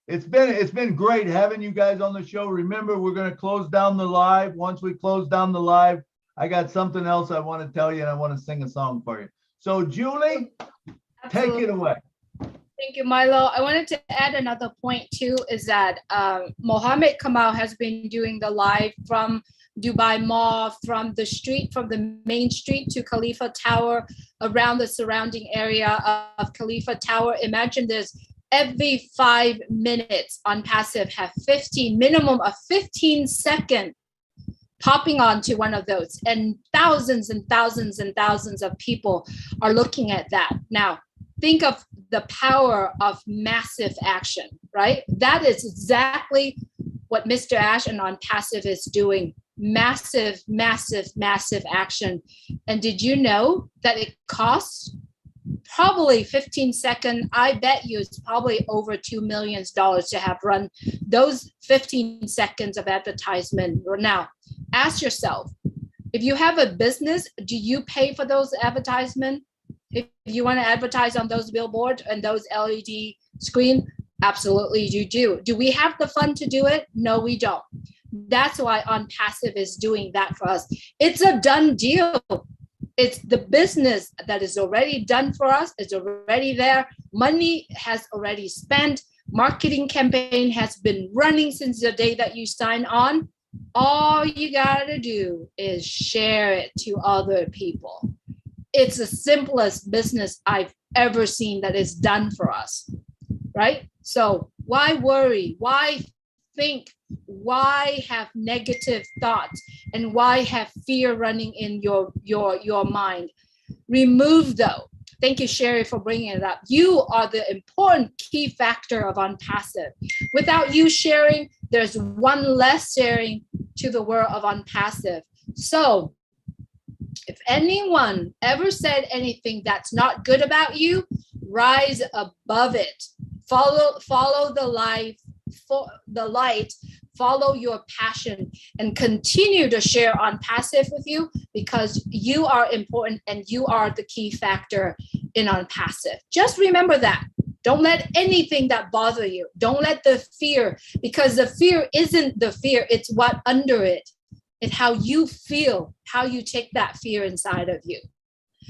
it's been great having you guys on the show. Remember, we're going to close down the live. Once we close down the live, I got something else I want to tell you, and I want to sing a song for you. So, Julie, Take it away. Thank you, Milo. I wanted to add another point too, is that Mohammed Kamal has been doing the live from Dubai Mall, from the main street to Khalifa Tower, around the surrounding area of Khalifa Tower. Imagine this, every 5 minutes ONPASSIVE have minimum of 15 seconds popping onto one of those, and thousands and thousands and thousands of people are looking at that. Now, think of the power of massive action, right? That is exactly what Mr. Ash and ONPASSIVE is doing. Massive, massive, massive action. And did you know that it costs probably 15 seconds? I bet you it's probably over $2 million to have run those 15 seconds of advertisement. Now, ask yourself, if you have a business, do you pay for those advertisements? If you want to advertise on those billboards and those LED screen, absolutely you do. Do we have the fund to do it? No, we don't. That's why ONPASSIVE is doing that for us. It's a done deal. It's the business that is already done for us. It's already there. Money has already spent. Marketing campaign has been running since the day that you sign on. All you gotta do is share it to other people. It's the simplest business I've ever seen that is done for us, right? So why worry? Why think? Why have negative thoughts? And why have fear running in your mind? Remove those. Thank you, Sherry, for bringing it up. You are the important key factor of ONPASSIVE. Without you sharing, there's one less sharing to the world of ONPASSIVE. So if anyone ever said anything that's not good about you, rise above it. Follow the light, follow your passion, and continue to share ONPASSIVE with you, because you are important and you are the key factor in ONPASSIVE. Just remember that. Don't let anything that bother you. Don't let the fear, because the fear isn't the fear, it's what under it. It's how you feel, how you take that fear inside of you.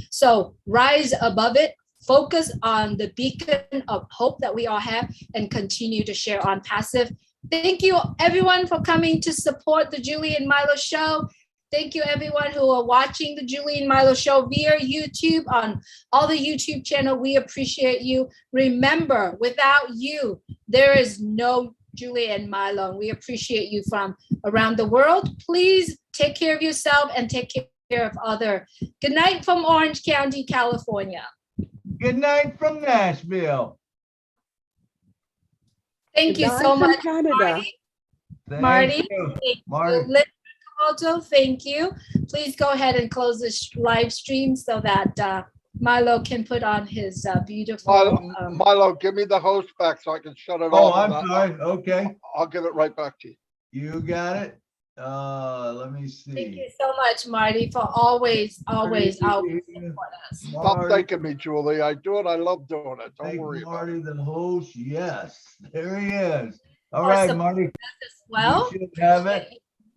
So rise above it, focus on the beacon of hope that we all have, and continue to share ONPASSIVE. Thank you everyone for coming to support the Julie and Milo show. Thank you everyone who are watching the Julie and Milo show via YouTube, on all the YouTube channel. We appreciate you. Remember, without you, there is no Julie and Milo. We appreciate you from around the world. Please take care of yourself and take care of others. Good night from Orange County, California. Good night from Nashville. Thank you so much, Canada. Marty. Marty. Marty. Come Nakamoto, thank you. Please go ahead and close this live stream so that Milo can put on his beautiful. Milo, give me the host back so I can shut it Oh, off. I'm and sorry. Okay, I'll give it right back to you. you got it. Let me Thank you see. so much, Marty, for always support us. Stop thanking me, Julie. I do it. I love doing it. Don't Thank worry about Marty, it. the host. Yes, there he is. All For right, supporting Marty. us as well. You should have it.